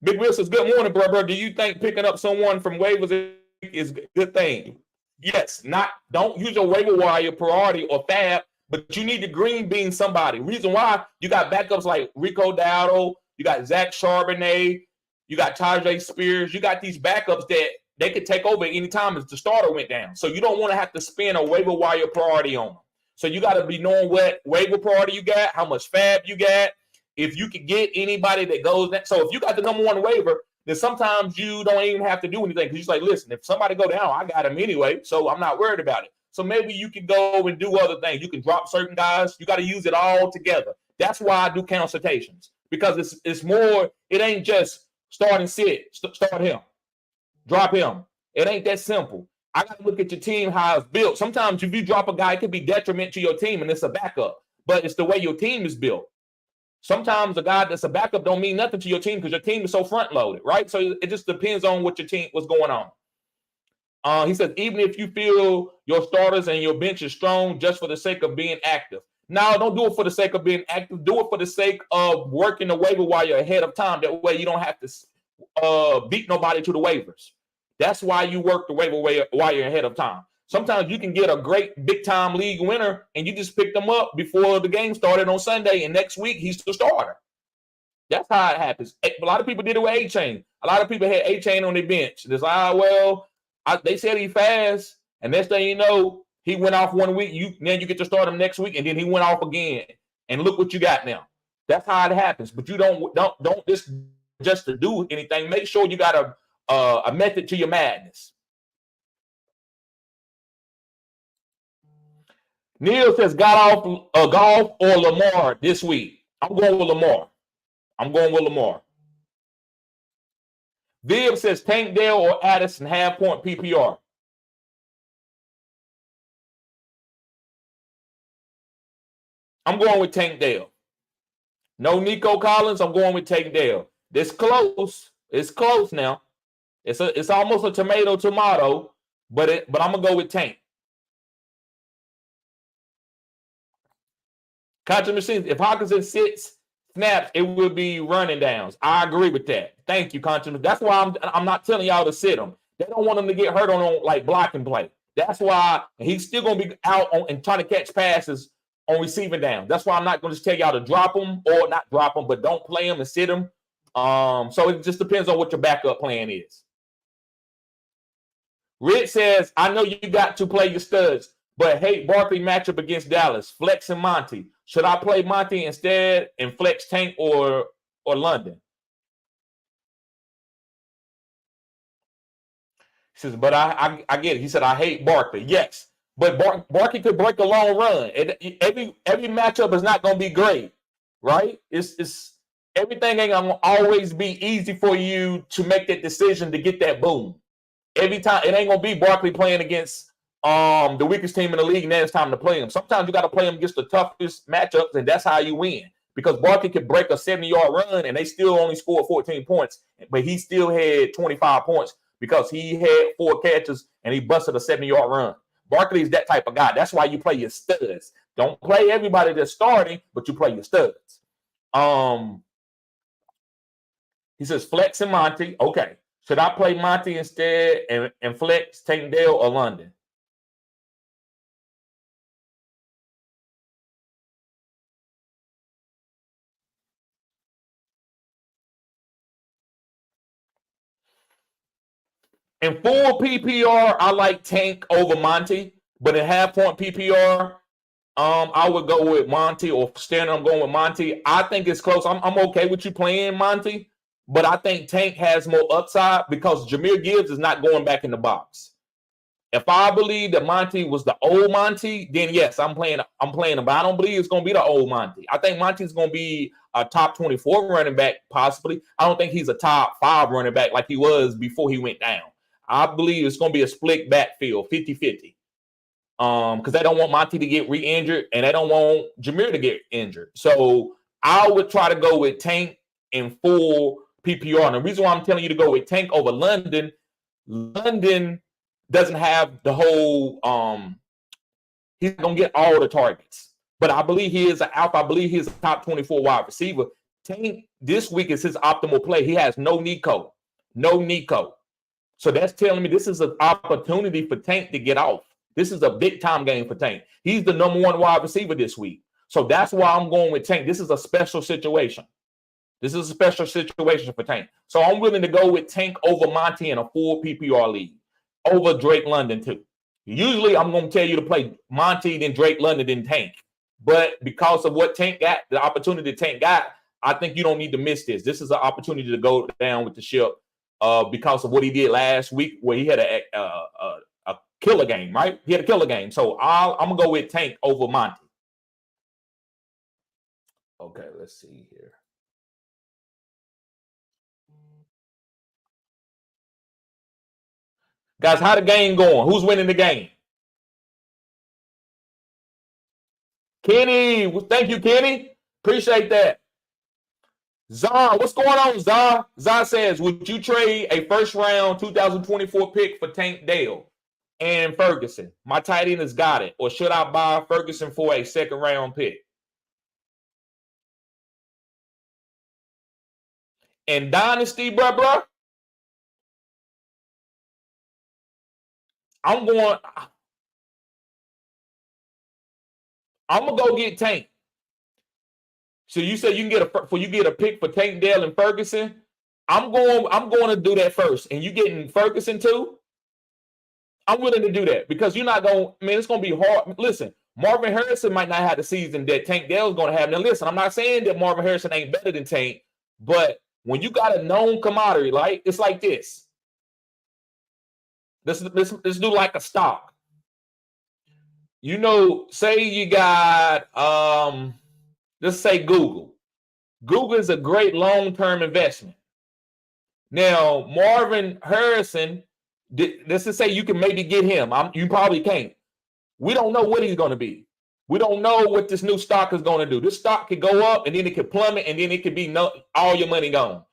Big Will says, good morning, bro. Do you think picking up someone from waivers is a good thing? Yes. Don't use your waiver wire priority or fab, but you need to green bean somebody. Reason why, you got backups like Rico Dowdle, you got Zach Charbonnet, you got Tajay Spears. You got these backups that they could take over at any time if the starter went down. So you don't want to have to spend a waiver wire priority on them. So you got to be knowing what waiver priority you got, how much fab you got, if you could get anybody that goes that. So if you got the number one waiver, then sometimes you don't even have to do anything because you're like, listen, if somebody go down, I got him anyway, so I'm not worried about it. So maybe you can go and do other things. You can drop certain guys. You got to use it all together. That's why I do consultations, because it's more. It ain't just start and sit. Start him, drop him. It ain't that simple. I got to look at your team, how it's built. Sometimes if you drop a guy, it could be detriment to your team, and it's a backup. But it's the way your team is built. Sometimes a guy that's a backup don't mean nothing to your team because your team is so front-loaded, right? So it just depends on what your team, what's going on. He says, even if you feel your starters and your bench is strong just for the sake of being active. No, don't do it for the sake of being active. Do it for the sake of working the waiver wire ahead of time. That way you don't have to beat nobody to the waivers. That's why you work the waiver wire ahead of time. Sometimes you can get a great big-time league winner, and you just pick them up before the game started on Sunday, and next week he's the starter. That's how it happens. A lot of people did it with A-Chain. A lot of people had A-Chain on their bench. It's like, they said he fast, and next thing you know, he went off 1 week. Then you get to start him next week, and then he went off again. And look what you got now. That's how it happens. But you don't just to do anything. Make sure you got a method to your madness. Neil says, got off golf or Lamar this week. I'm going with Lamar. Viv says, Tank Dale or Addison half-point PPR. I'm going with Tank Dale. No Nico Collins. I'm going with Tank Dale. It's close. It's close now. It's almost a tomato, but I'm gonna go with Tank. Contra Machines, if Hawkinson sits snaps, it will be running downs. I agree with that. Thank you, Contra. That's why I'm not telling y'all to sit him. They don't want him to get hurt on like blocking play. That's why he's still gonna be out and trying to catch passes on receiving down. That's why I'm not gonna just tell y'all to drop him or not drop him, but don't play him and sit him. So it just depends on what your backup plan is. Rich says, I know you got to play your studs, but hate Barkley matchup against Dallas. Flex and Monty. Should I play Monty instead and flex Tank or London? He says, but I get it. He said, I hate Barkley. Yes, but Barkley could break a long run. Every matchup is not going to be great, right? It's everything ain't going to always be easy for you to make that decision to get that boom. Every time, it ain't going to be Barkley playing against the weakest team in the league, now it's time to play them. Sometimes you got to play them against the toughest matchups, and that's how you win. Because Barkley could break a 70-yard run, and they still only scored 14 points, but he still had 25 points because he had 4 catches and he busted a 70-yard run. Barkley is that type of guy. That's why you play your studs. Don't play everybody that's starting, but you play your studs. He says flex and Monty. Okay. Should I play Monty instead and flex Tank Dell or London? In full PPR, I like Tank over Monty, but in half-point PPR, I would go with Monty, or standard, I'm going with Monty. I think it's close. I'm okay with you playing Monty, but I think Tank has more upside because Jahmyr Gibbs is not going back in the box. If I believe that Monty was the old Monty, then yes, I'm playing him. But I don't believe it's going to be the old Monty. I think Monty's going to be a top 24 running back, possibly. I don't think he's a top 5 running back like he was before he went down. I believe it's going to be a split backfield, 50-50. Because they don't want Monty to get re-injured, and they don't want Jahmyr to get injured. So I would try to go with Tank in full PPR. And the reason why I'm telling you to go with Tank over London doesn't have the whole he's gonna get all the targets. But I believe he is an alpha. I believe he is a top 24 wide receiver. Tank this week is his optimal play. He has no Nico. So that's telling me this is an opportunity for Tank to get off. This is a big time game for Tank. He's the number 1 wide receiver this week. So that's why I'm going with Tank. This is a special situation. For Tank. So I'm willing to go with Tank over Monty in a full PPR league. Over Drake London too. Usually I'm going to tell you to play Monty, then Drake London, then Tank. But because of what Tank got, the opportunity Tank got, I think you don't need to miss this. This is an opportunity to go down with the ship because of what he did last week where he had a killer game, right? He had a killer game. So I'm going to go with Tank over Monty. Okay, let's see here. Guys, how the game going? Who's winning the game? Kenny, thank you, Kenny. Appreciate that. Zah, what's going on, Zah? Zah says, would you trade a first-round 2024 pick for Tank Dell and Ferguson? My tight end has got it. Or should I buy Ferguson for a second-round pick? And Dynasty, bruh, I'm going to go get Tank. So you said you can get a pick for Tank Dell and Ferguson. I'm going to do that first. And you getting Ferguson too? I'm willing to do that because you're not going, it's going to be hard. Listen, Marvin Harrison might not have the season that Tank Dell is going to have. Now listen, I'm not saying that Marvin Harrison ain't better than Tank, but when you got a known commodity, like it's like this. Let's do like a stock. You know, say you got let's say Google. Google is a great long-term investment. Now, Marvin Harrison, let's just say you can maybe get him. You probably can't. We don't know what he's going to be. We don't know what this new stock is going to do. This stock could go up, and then it could plummet, and then it could be all your money gone.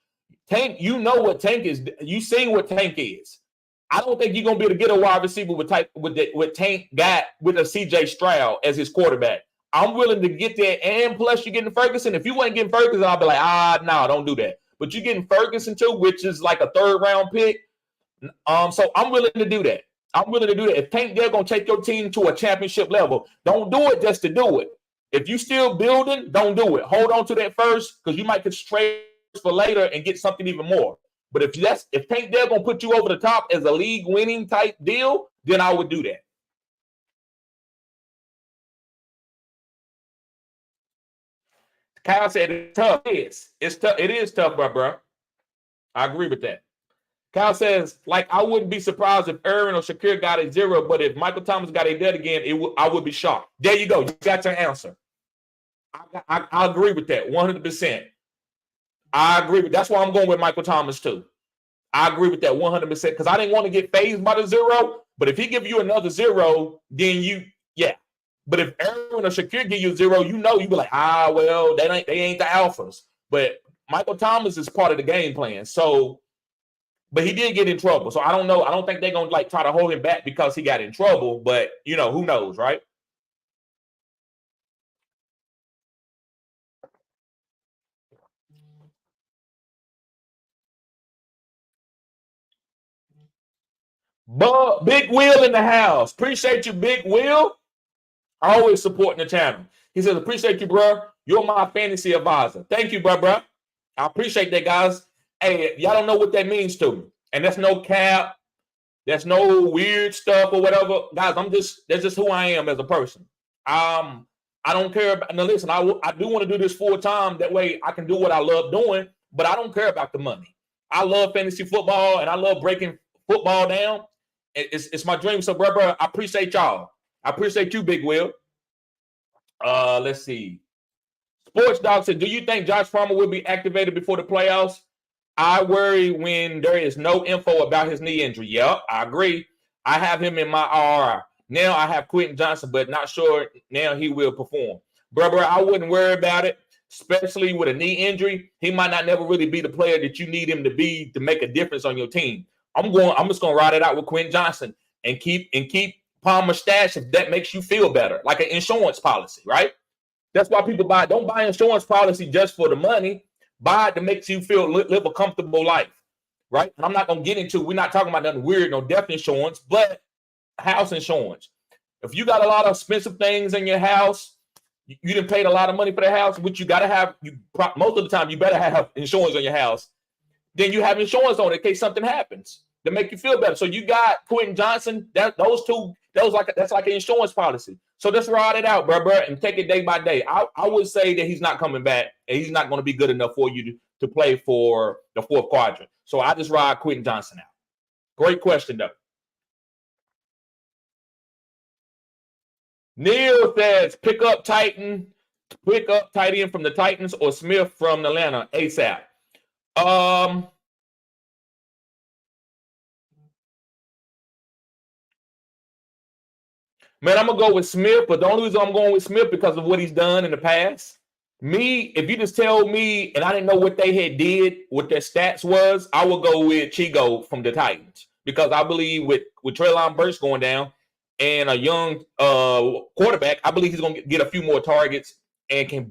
Tank, you know what Tank is. You seen what Tank is. I don't think you're going to be able to get a wide receiver with Tank got with a CJ Stroud as his quarterback. I'm willing to get that, and plus you're getting Ferguson. If you weren't getting Ferguson, I'll be like, no, don't do that. But you're getting Ferguson too, which is like a 3rd-round pick. So I'm willing to do that. If Tank, they're going to take your team to a championship level, don't do it just to do it. If you still building, don't do it. Hold on to that first because you might get trade for later and get something even more. But if Tank they're going to put you over the top as a league-winning type deal, then I would do that. Kyle said it's tough. It's tough. It is tough, bro. I agree with that. Kyle says, I wouldn't be surprised if Aaron or Shakir got a 0, but if Michael Thomas got a dead again, I would be shocked. There you go. You got your answer. I agree with that 100%. I agree with that's why I'm going with Michael Thomas too. I agree with that 100% because I didn't want to get phased by the 0, But if he give you another 0, then yeah. But if Aaron or Shakir give you 0, you be like, well, they ain't the alphas. But Michael Thomas is part of the game plan. So, but he did get in trouble. So I don't know. I don't think they're gonna like try to hold him back because he got in trouble. But who knows, right? But Big Will in the house. Appreciate you, Big Will. Always supporting the channel. He says, appreciate you, bro. You're my fantasy advisor. Thank you, bro. I appreciate that, guys. Hey, y'all don't know what that means to me. And that's no cap. That's no weird stuff or whatever. Guys, that's just who I am as a person. I don't care about, now listen, I do want to do this full time. That way I can do what I love doing, but I don't care about the money. I love fantasy football and I love breaking football down. It's my dream. So, bro, I appreciate y'all. I appreciate you, Big Will. Let's see. Sports Dog said, do you think Josh Farmer will be activated before the playoffs? I worry when there is no info about his knee injury. Yep, I agree. I have him in my RR. Now I have Quentin Johnson, but not sure now he will perform. Bro, I wouldn't worry about it, especially with a knee injury. He might not never really be the player that you need him to be to make a difference on your team. I'm just gonna ride it out with Quentin Johnson and keep Palmer stash if that makes you feel better, like an insurance policy, right? That's why people don't buy insurance policy just for the money. Buy it to make you feel live a comfortable life, right? And I'm not gonna get into. We're not talking about nothing weird, no death insurance, but house insurance. If you got a lot of expensive things in your house, you didn't pay a lot of money for the house, which you got to have. Most of the time, you better have insurance on your house. Then you have insurance on it in case something happens to make you feel better. So you got Quentin Johnson. That's like an insurance policy. So just ride it out, bro, and take it day by day. I would say that he's not coming back, and he's not going to be good enough for you to play for the fourth quadrant. So I just ride Quentin Johnson out. Great question, though. Neil says, pick up tight end from the Titans or Smith from Atlanta ASAP. Man, I'm going to go with Smith, but the only reason I'm going with Smith because of what he's done in the past. If you just tell me, and I didn't know what they had did, what their stats was, I would go with Chigo from the Titans because I believe with Treylon Burks going down and a young quarterback, I believe he's going to get a few more targets and can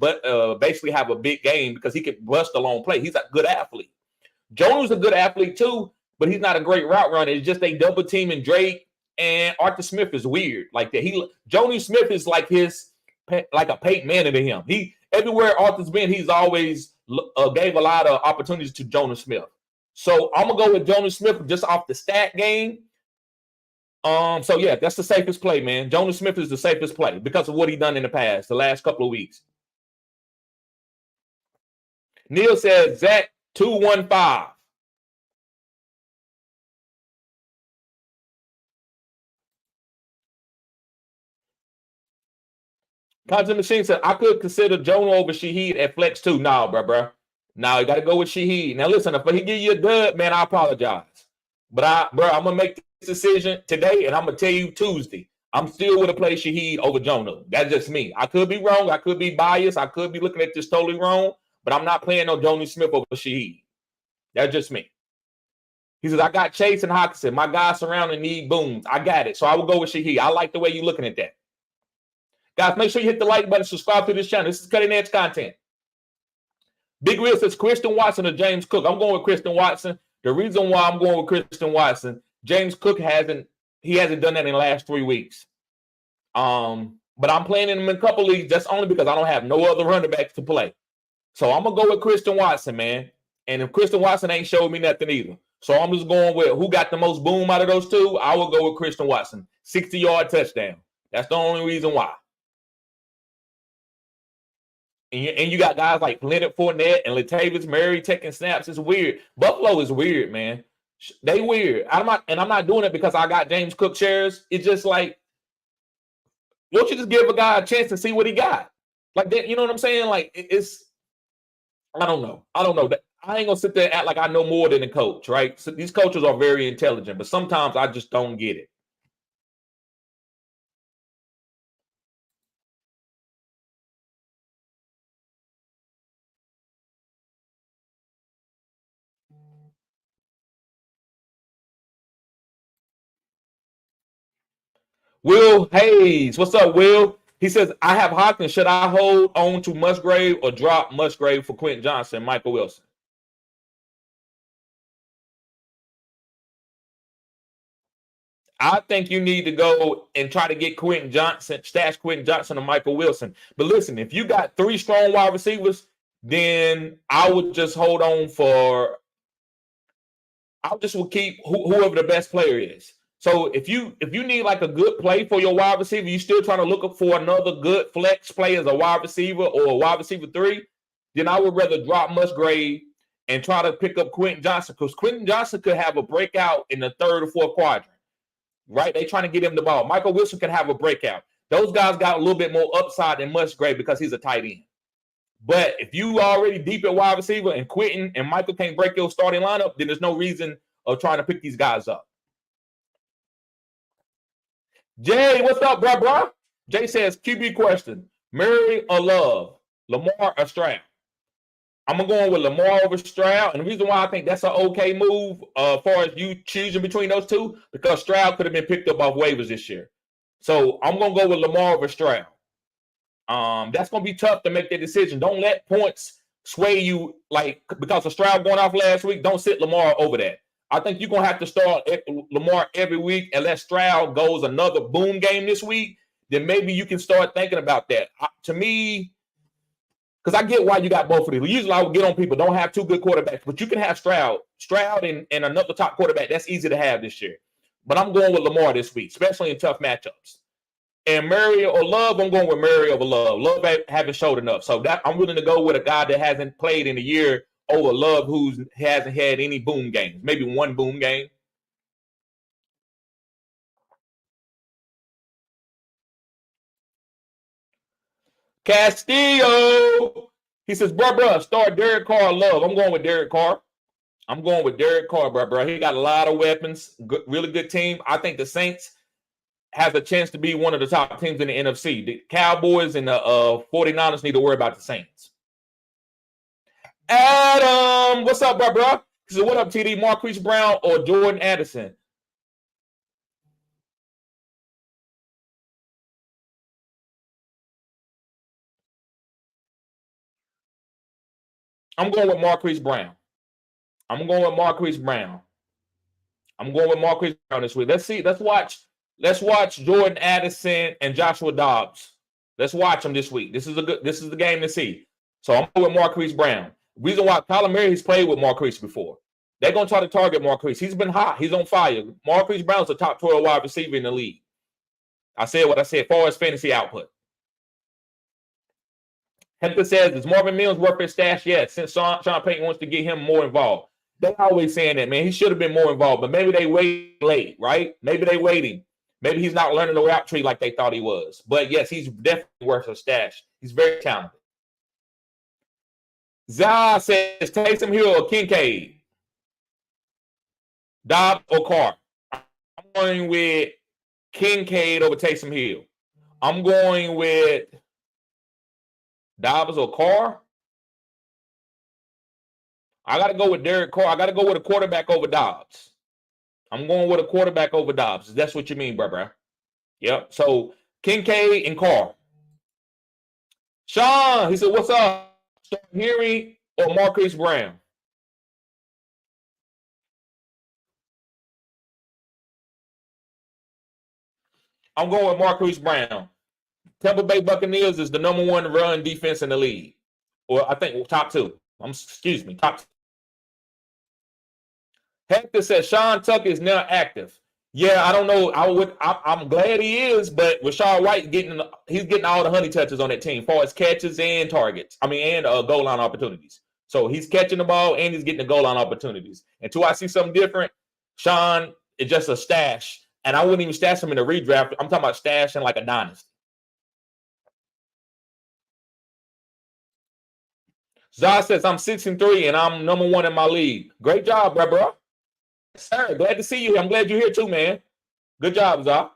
basically have a big game because he can bust a long play. He's a good athlete. Jonu's a good athlete too, but he's not a great route runner. It's just they double teaming Drake. And Arthur Smith is weird like that. Jonu Smith is like a Peyton Manning to him. He everywhere Arthur's been, he's always gave a lot of opportunities to Jonu Smith. So I'm gonna go with Jonu Smith just off the stat game. So yeah, that's the safest play, man. Jonu Smith is the safest play because of what he done in the past, the last couple of weeks. Neil says Zach 215. Content Machine said, I could consider Jonah over Shaheed at flex too. Nah, bro. Now you got to go with Shaheed. Now listen, if he give you a dud, man, I apologize. But I'm going to make this decision today, and I'm going to tell you Tuesday. I'm still going to play Shaheed over Jonah. That's just me. I could be wrong. I could be biased. I could be looking at this totally wrong. But I'm not playing no Jonah Smith over Shaheed. That's just me. He says, I got Chase and Hawkinson. My guys surrounding need booms. I got it. So I will go with Shaheed. I like the way you're looking at that. Guys, make sure you hit the like button, subscribe to this channel. This is cutting edge content. Big Real says Christian Watson or James Cook. I'm going with Christian Watson. The reason why I'm going with Christian Watson, James Cook hasn't done that in the last 3 weeks. But I'm playing him in a couple leagues. That's only because I don't have no other running backs to play. So I'm gonna go with Christian Watson, man. And if Christian Watson ain't showed me nothing either. So I'm just going with who got the most boom out of those two. I will go with Christian Watson. 60-yard touchdown. That's the only reason why. And you got guys like Leonard Fournette and Latavius Murray taking snaps. It's weird. Buffalo is weird, man. They weird. I'm not doing it because I got James Cook shares. It's just like, won't you just give a guy a chance to see what he got? Like that, you know what I'm saying? Like I don't know. I ain't gonna sit there and act like I know more than a coach, right? So these coaches are very intelligent, but sometimes I just don't get it. Will Hayes, what's up, Will? He says, I have Hopkins. Should I hold on to Musgrave or drop Musgrave for Quentin Johnson, Michael Wilson? I think you need to go and try to get Quentin Johnson, stash Quentin Johnson or Michael Wilson. But listen, if you got 3 strong wide receivers, then I would just hold on for. I just will keep whoever the best player is. So if you need like a good play for your wide receiver, you're still trying to look for another good flex play as a wide receiver or a wide receiver 3, then I would rather drop Musgrave and try to pick up Quentin Johnson, because Quentin Johnson could have a breakout in the 3rd or 4th quadrant. Right? They trying to get him the ball. Michael Wilson can have a breakout. Those guys got a little bit more upside than Musgrave because he's a tight end. But if you already deep at wide receiver and Quentin and Michael can't break your starting lineup, then there's no reason of trying to pick these guys up. Jay, what's up, bro? Jay says, QB question, Murray or Love, Lamar or Stroud? I'm going to go with Lamar over Stroud. And the reason why I think that's an okay move as far as you choosing between those two, because Stroud could have been picked up off waivers this year. So I'm going to go with Lamar over Stroud. That's going to be tough to make that decision. Don't let points sway you, like, because of Stroud going off last week. Don't sit Lamar over that. I think you're going to have to start Lamar every week, unless Stroud goes another boom game this week. Then maybe you can start thinking about that. To me, because I get why you got both of these. Usually I would get on people, don't have 2 good quarterbacks, but you can have Stroud and another top quarterback. That's easy to have this year. But I'm going with Lamar this week, especially in tough matchups. And Murray or Love, I'm going with Murray over Love. Love haven't showed enough. So that I'm willing to go with a guy that hasn't played in a year over Love, who hasn't had any boom games, maybe 1 boom game. Castillo, he says, bro, start Derek Carr, Love. I'm going with Derek Carr. Bro. He got a lot of weapons, really good team. I think the Saints has a chance to be one of the top teams in the NFC. The Cowboys and the 49ers need to worry about the Saints. Adam, what's up, bro? He says, what up, TD? Marquise Brown or Jordan Addison? I'm going with Marquise Brown. I'm going with Marquise Brown this week. Let's watch Jordan Addison and Joshua Dobbs. Let's watch them this week. This is the game to see. So I'm going with Marquise Brown. Reason why Kyler Murray has played with Marquise before. They're going to try to target Marquise. He's been hot. He's on fire. Marquise Brown's a top 12 wide receiver in the league. I said what I said as far as fantasy output. Hector says, is Marvin Mills worth his stash? Yes, since Sean Payton wants to get him more involved. They're always saying that, man. He should have been more involved, but maybe they wait late, right? Maybe they waiting. Maybe he's not learning the route tree like they thought he was. But yes, he's definitely worth a stash. He's very talented. Zah says, Taysom Hill or Kincaid? Dobbs or Carr? I'm going with Kincaid over Taysom Hill. I'm going with Dobbs or Carr. I got to go with Derek Carr. I got to go with a quarterback over Dobbs. I'm going with a quarterback over Dobbs. That's what you mean, bro. Yep. So Kincaid and Carr. Sean, he said, what's up? Henry or Marquise Brown? I'm going with Marquise Brown. Tampa Bay Buccaneers is the number 1 run defense in the league. Or I think top 2. Top 2. Hector says Sean Tucker is now active. Yeah, I don't know. I'm glad he is, but Rashad White he's getting all the honey touches on that team, as far as catches and targets. And goal line opportunities. So he's catching the ball and he's getting the goal line opportunities. Until I see something different, Sean is just a stash. And I wouldn't even stash him in a redraft. I'm talking about stashing like a dynasty. Zah says, I'm 6-3 and I'm number 1 in my league. Great job, bro. Sir, glad to see you. I'm glad you're here too, man. Good job, Zah.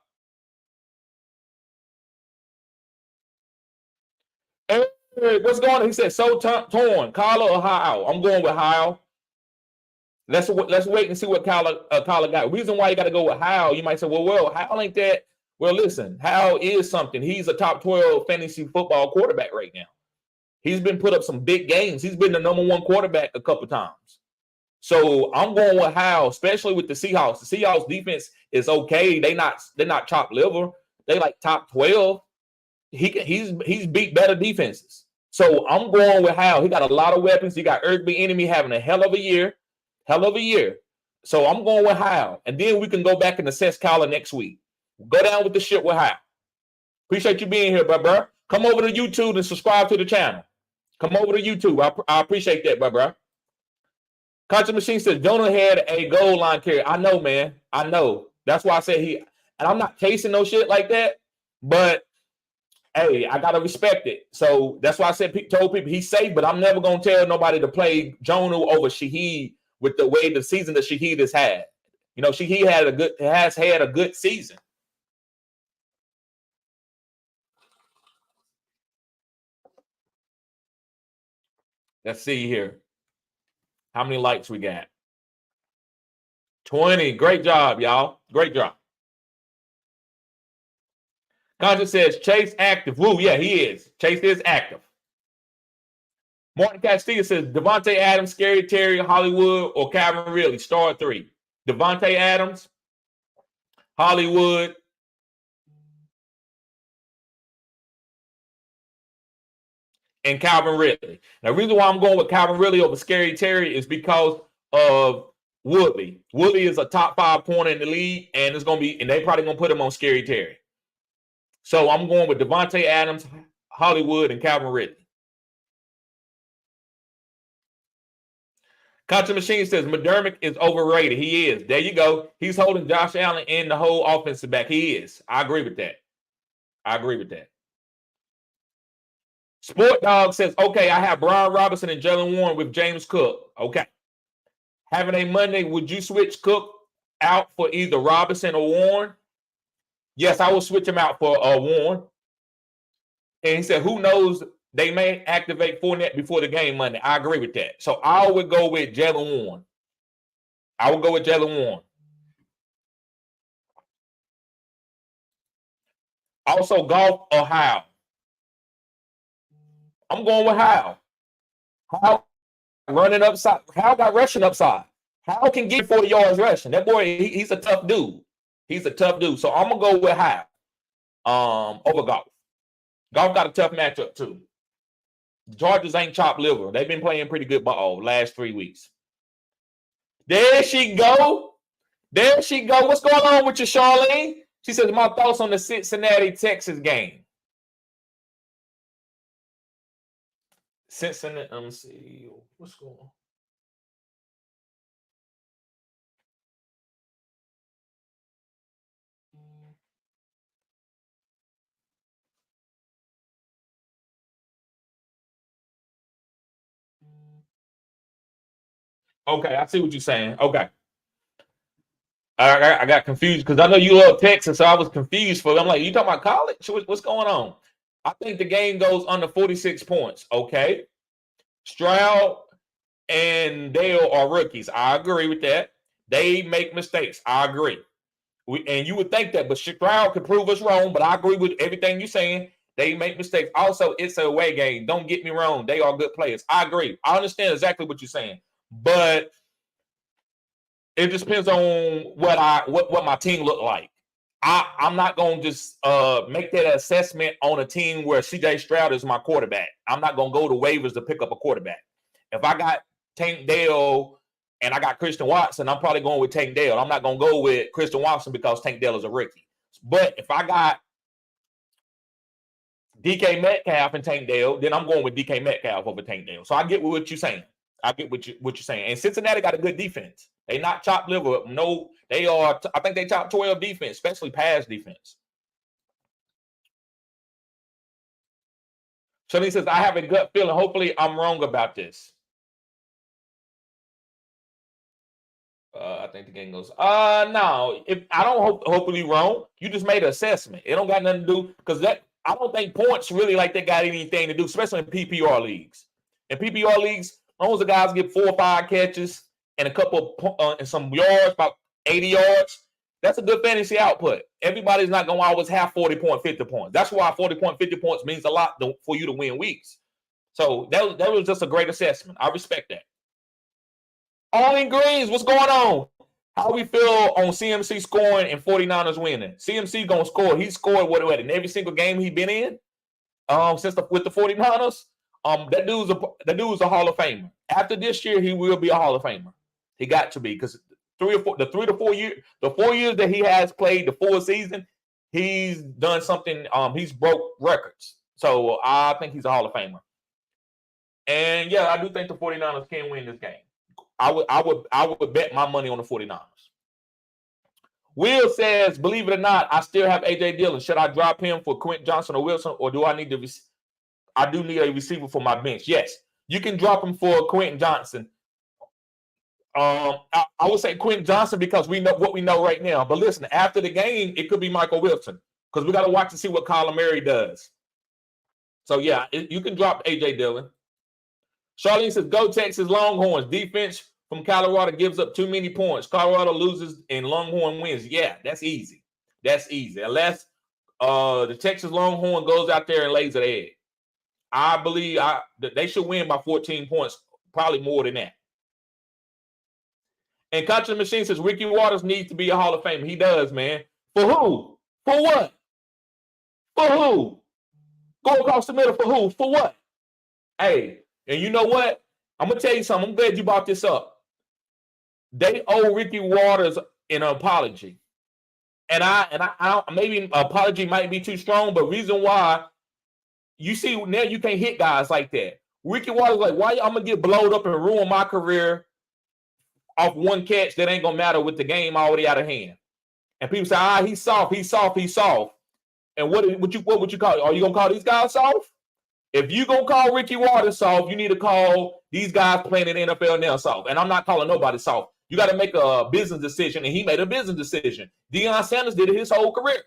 Hey, what's going on? He said, so torn. Kyler or Hyle? I'm going with Hyle. Let's wait and see what Kyler got. Reason why you got to go with Hyle, you might say, well, Hyle ain't that. Well, listen, Hal is something. He's a top 12 fantasy football quarterback right now. He's been put up some big games. He's been the number one quarterback a couple times. So I'm going with Hal, especially with the Seahawks. The Seahawks defense is okay. They're not chopped liver. They like top 12. He's beat better defenses. So I'm going with Hal. He got a lot of weapons. He got Eric Bieniemy having a hell of a year. So I'm going with Hal. And then we can go back and assess Kyler next week. Go down with the shit with Hal. Appreciate you being here, bro. Come over to YouTube and subscribe to the channel. Come over to YouTube. I appreciate that, bro. Contra Machine says, Jonah had a goal line carry. I know, man. I know. That's why I said and I'm not chasing no shit like that, but hey, I got to respect it. So that's why I told people he's safe, but I'm never going to tell nobody to play Jonah over Shaheed with the way the season that Shaheed has had. You know, Shaheed has had a good season. Let's see here. How many likes we got? 20. Great job, y'all. Great job. Contra says Chase active. Woo, yeah, he is. Chase is active. Martin Castillo says Devontae Adams, Scary Terry, Hollywood, or Calvin Ridley. Star 3. Devontae Adams, Hollywood, and Calvin Ridley. Now, the reason why I'm going with Calvin Ridley over Scary Terry is because of Woodley. Woodley is a top 5 corner in the league, and they probably gonna put him on Scary Terry. So I'm going with Devontae Adams, Hollywood, and Calvin Ridley. Contra Machine says McDermott is overrated. He is. There you go. He's holding Josh Allen and the whole offensive back. He is. I agree with that. Sport Dog says, okay, I have Brian Robinson and Jalen Warren with James Cook. Okay. Having a Monday, would you switch Cook out for either Robinson or Warren? Yes, I will switch him out for Warren. And he said, who knows, they may activate Fournette before the game Monday. I agree with that. So I would go with Jalen Warren. Also, Golf or Hal? I'm going with Hal. Hal running upside. Hal got rushing upside. Hal can get 40 yards rushing. That boy, he's a tough dude. So I'm going to go with Hal over Golf. Golf got a tough matchup, too. Chargers ain't chopped liver. They've been playing pretty good ball last 3 weeks. There she go. What's going on with you, Charlene? She says, my thoughts on the Cincinnati, Texas game. Cincinnati, let me see. What's going on? Okay, I see what you're saying. Okay. I got confused because I know you love Texas, so I was confused for them. I'm like, you talking about college? What's going on? I think the game goes under 46 points. Okay. Stroud and Dale are rookies. I agree with that. They make mistakes. I agree. And you would think that, but Stroud could prove us wrong, but I agree with everything you're saying. They make mistakes. Also, it's an away game. Don't get me wrong. They are good players. I agree. I understand exactly what you're saying. But it just depends on what my team look like. I'm not going to just make that assessment on a team where C.J. Stroud is my quarterback. I'm not going to go to waivers to pick up a quarterback. If I got Tank Dell and I got Christian Watson, I'm probably going with Tank Dell. I'm not going to go with Christian Watson because Tank Dell is a rookie. But if I got DK Metcalf and Tank Dell, then I'm going with DK Metcalf over Tank Dell. So I get what you're saying. And Cincinnati got a good defense. They not chopped liver. No, they are. I think they top 12 defense, especially pass defense. So he says, I have a gut feeling. Hopefully, I'm wrong about this. I think the game goes. No. If I don't hopefully wrong, you just made an assessment. It don't got nothing to do because I don't think points really like they got anything to do, especially in PPR leagues. In PPR leagues, as long as the guys get 4 or 5 catches and a couple and some yards, about 80 yards, That's a good fantasy output. Everybody's not going to always have 40 point, 50 points. That's why 40 point, 50 points means a lot for you to win weeks. So that was just a great assessment. I respect that. All in Greens, what's going on? How we feel on CMC scoring and 49ers winning? CMC going to score. He scored what in every single game he been in with the 49ers. That dude's a Hall of Famer. After this year, he will be a Hall of Famer. He got to be, because the 4 years that he has played the full season, he's done something. He's broke records. So I think he's a Hall of Famer. And yeah, I do think the 49ers can win this game. I would bet my money on the 49ers. Will says, believe it or not, I still have A.J. Dillon. Should I drop him for Quentin Johnson or Wilson, or do I need I do need a receiver for my bench? Yes, you can drop him for Quentin Johnson. I would say Quentin Johnson because we know what we know right now. But listen, after the game, it could be Michael Wilson because we got to watch to see what Kyler Murray does. So yeah, you can drop A.J. Dillon. Charlene says, go Texas Longhorns. Defense from Colorado gives up too many points. Colorado loses and Longhorn wins. Yeah, that's easy. That's easy. Unless the Texas Longhorn goes out there and lays an egg. I believe that they should win by 14 points, probably more than that. And Country Machine says, Ricky Waters needs to be a Hall of Famer. He does, man. For who? For what? For who? Go across the middle for who? For what? Hey, and you know what? I'm going to tell you something. I'm glad you brought this up. They owe Ricky Waters an apology. And I maybe apology might be too strong, but reason why, you see, now you can't hit guys like that. Ricky Waters like, why I'm going to get blowed up and ruin my career off one catch that ain't going to matter with the game already out of hand? And people say, he's soft. And what would you call it? Are you going to call these guys soft? If you going to call Ricky Waters soft, you need to call these guys playing in the NFL now soft. And I'm not calling nobody soft. You got to make a business decision, and he made a business decision. Deion Sanders did it his whole career.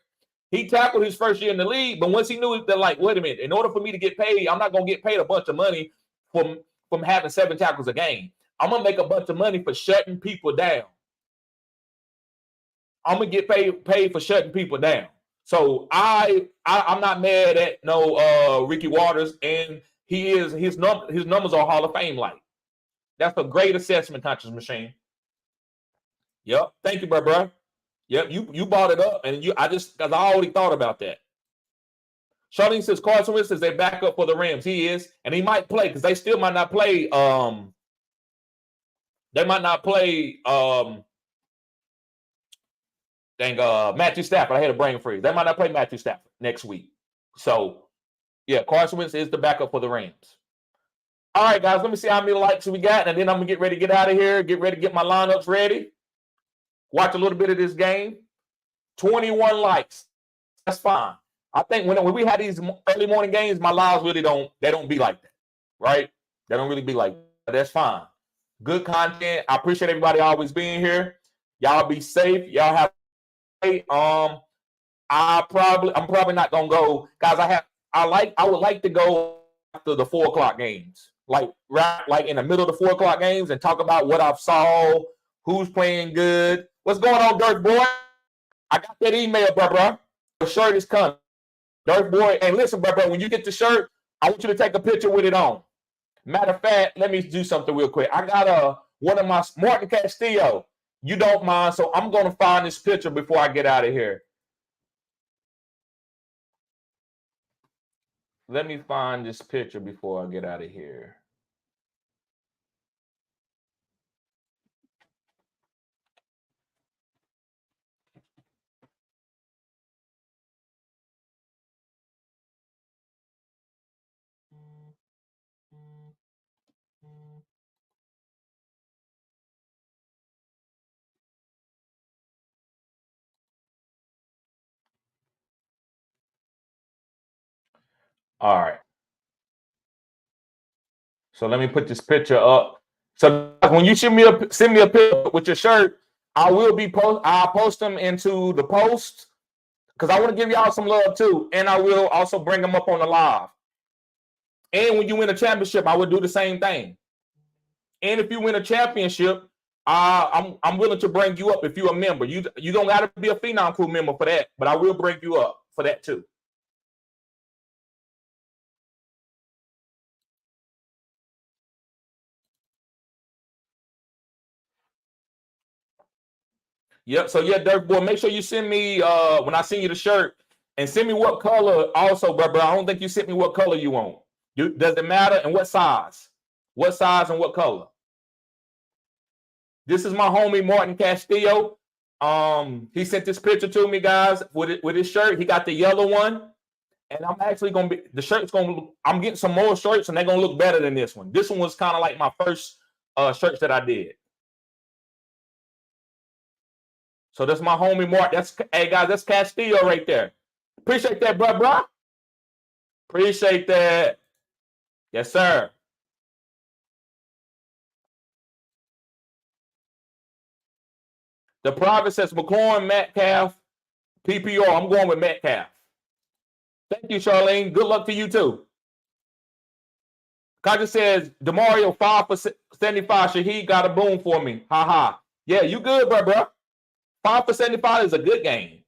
He tackled his first year in the league, but once he knew that, like, wait a minute, in order for me to get paid, I'm not going to get paid a bunch of money from having 7 tackles a game. I'm going to make a bunch of money for shutting people down. I'm going to get paid for shutting people down. So I'm not mad at no Ricky Waters, and his numbers are Hall of Fame like. That's a great assessment, Conscious Machine. Yep. Thank you, bro. Yep. You brought it up, and because I already thought about that. Charlene says Carson Wentz says they back up for the Rams. He is, and he might play because they still might not play. They might not play. Matthew Stafford. I had a brain freeze. They might not play Matthew Stafford next week. So, yeah, Carson Wentz is the backup for the Rams. All right, guys, let me see how many likes we got, and then I'm going to get ready to get out of here, get ready to get my lineups ready, watch a little bit of this game. 21 likes. That's fine. I think when we had these early morning games, my lives really don't be like that, right? They don't really be like that. That's fine. Good content. I appreciate everybody always being here. Y'all be safe. Y'all have I'm probably not gonna go, guys. I would like to go after the 4 o'clock games, like in the middle of the 4 o'clock games, and talk about what I've saw, who's playing good. What's going on, Dirt Boy? I got that email, bro. The shirt is coming, Dirt Boy. And listen, bro, when you get the shirt, I want you to take a picture with it on. Matter of fact, let me do something real quick. I got one of my Martin Castillo. You don't mind, so I'm going to find this picture before I get out of here. Let me find this picture before I get out of here. All right. So let me put this picture up. So when you send me a picture with your shirt, I'll post them into the post because I want to give y'all some love too, and I will also bring them up on the live. And when you win a championship, I would do the same thing. And if you win a championship, I'm willing to bring you up if you're a member. You don't got to be a Phenom Crew member for that, but I will bring you up for that too. Yep. So yeah, Dirk boy, make sure you send me when I send you the shirt, and send me what color also, bro. I don't think you sent me what color you want. Does it matter, and what size? What size and what color? This is my homie Martin Castillo. He sent this picture to me, guys, with his shirt. He got the yellow one, and I'm actually gonna be I'm getting some more shirts, and they're gonna look better than this one. This one was kind of like my first shirts that I did. So that's my homie Mark. Hey guys, that's Castillo right there. Appreciate that, bro. Appreciate that. Yes, sir. The private says McLaurin, Metcalf, PPR. I'm going with Metcalf. Thank you, Charlene. Good luck to you too. Kaja says Demario 5 for 75. Shaheed got a boom for me. Ha. Yeah, you good, bro. 5 for 75 is a good game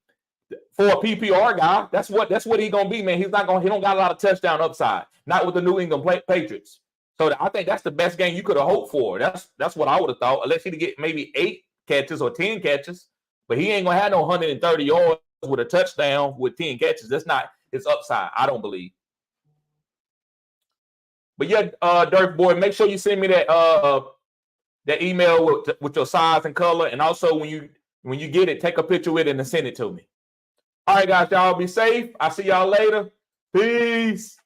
for a PPR guy. That's what he's gonna be, man. He don't got a lot of touchdown upside. Not with the New England Patriots. So I think that's the best game you could have hoped for. That's what I would have thought, unless he'd get maybe 8 catches or 10 catches. But he ain't gonna have no 130 yards with a touchdown with 10 catches. That's not his upside, I don't believe. But yeah, Dirk boy, make sure you send me that email with your size and color, and also when you get it, take a picture with it and send it to me. All right, guys, y'all be safe. I'll see y'all later. Peace.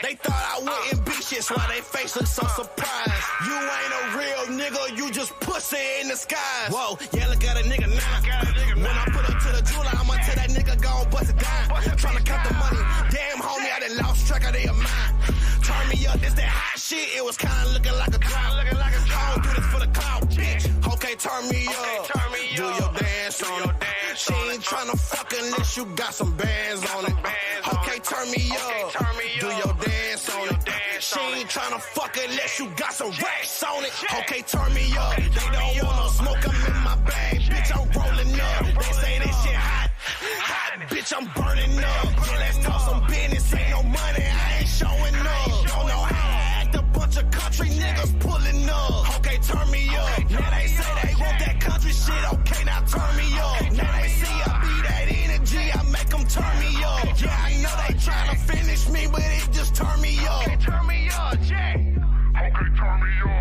They thought I wouldn't be shit, so they face look so surprised. You ain't a real nigga, you just pussy in the skies. Whoa, yeah, look at a nigga now. When I put up to the jeweler, I'ma tell that nigga go and bust it down. Tryna count the money, damn homie, I done lost track of their mind. Turn me up, this that hot shit, it was kinda looking like a drought. I don't do this for the clout, bitch. Okay, turn me up, do your dance on it. She ain't tryna fuck unless you got some bands on it. Okay, turn me up, do your dance on it. She ain't tryna fuck unless you got some racks on it. Okay, turn me up, they don't want no smoke, I'm in my bag. Bitch, I'm rolling up, they say that shit hot. Bitch, I'm burning up. Yeah, let's talk some business, ain't no money, I ain't showing up. Don't know how to act, a bunch of country niggas pulling up. Okay, turn me up, now they say they want that country shit. Okay, now turn me up. Now they see I be that energy, I make them turn me up. Yeah, I know they tryna finish me, but it just turn me up. Okay, turn me up, Jay. Okay, turn me up.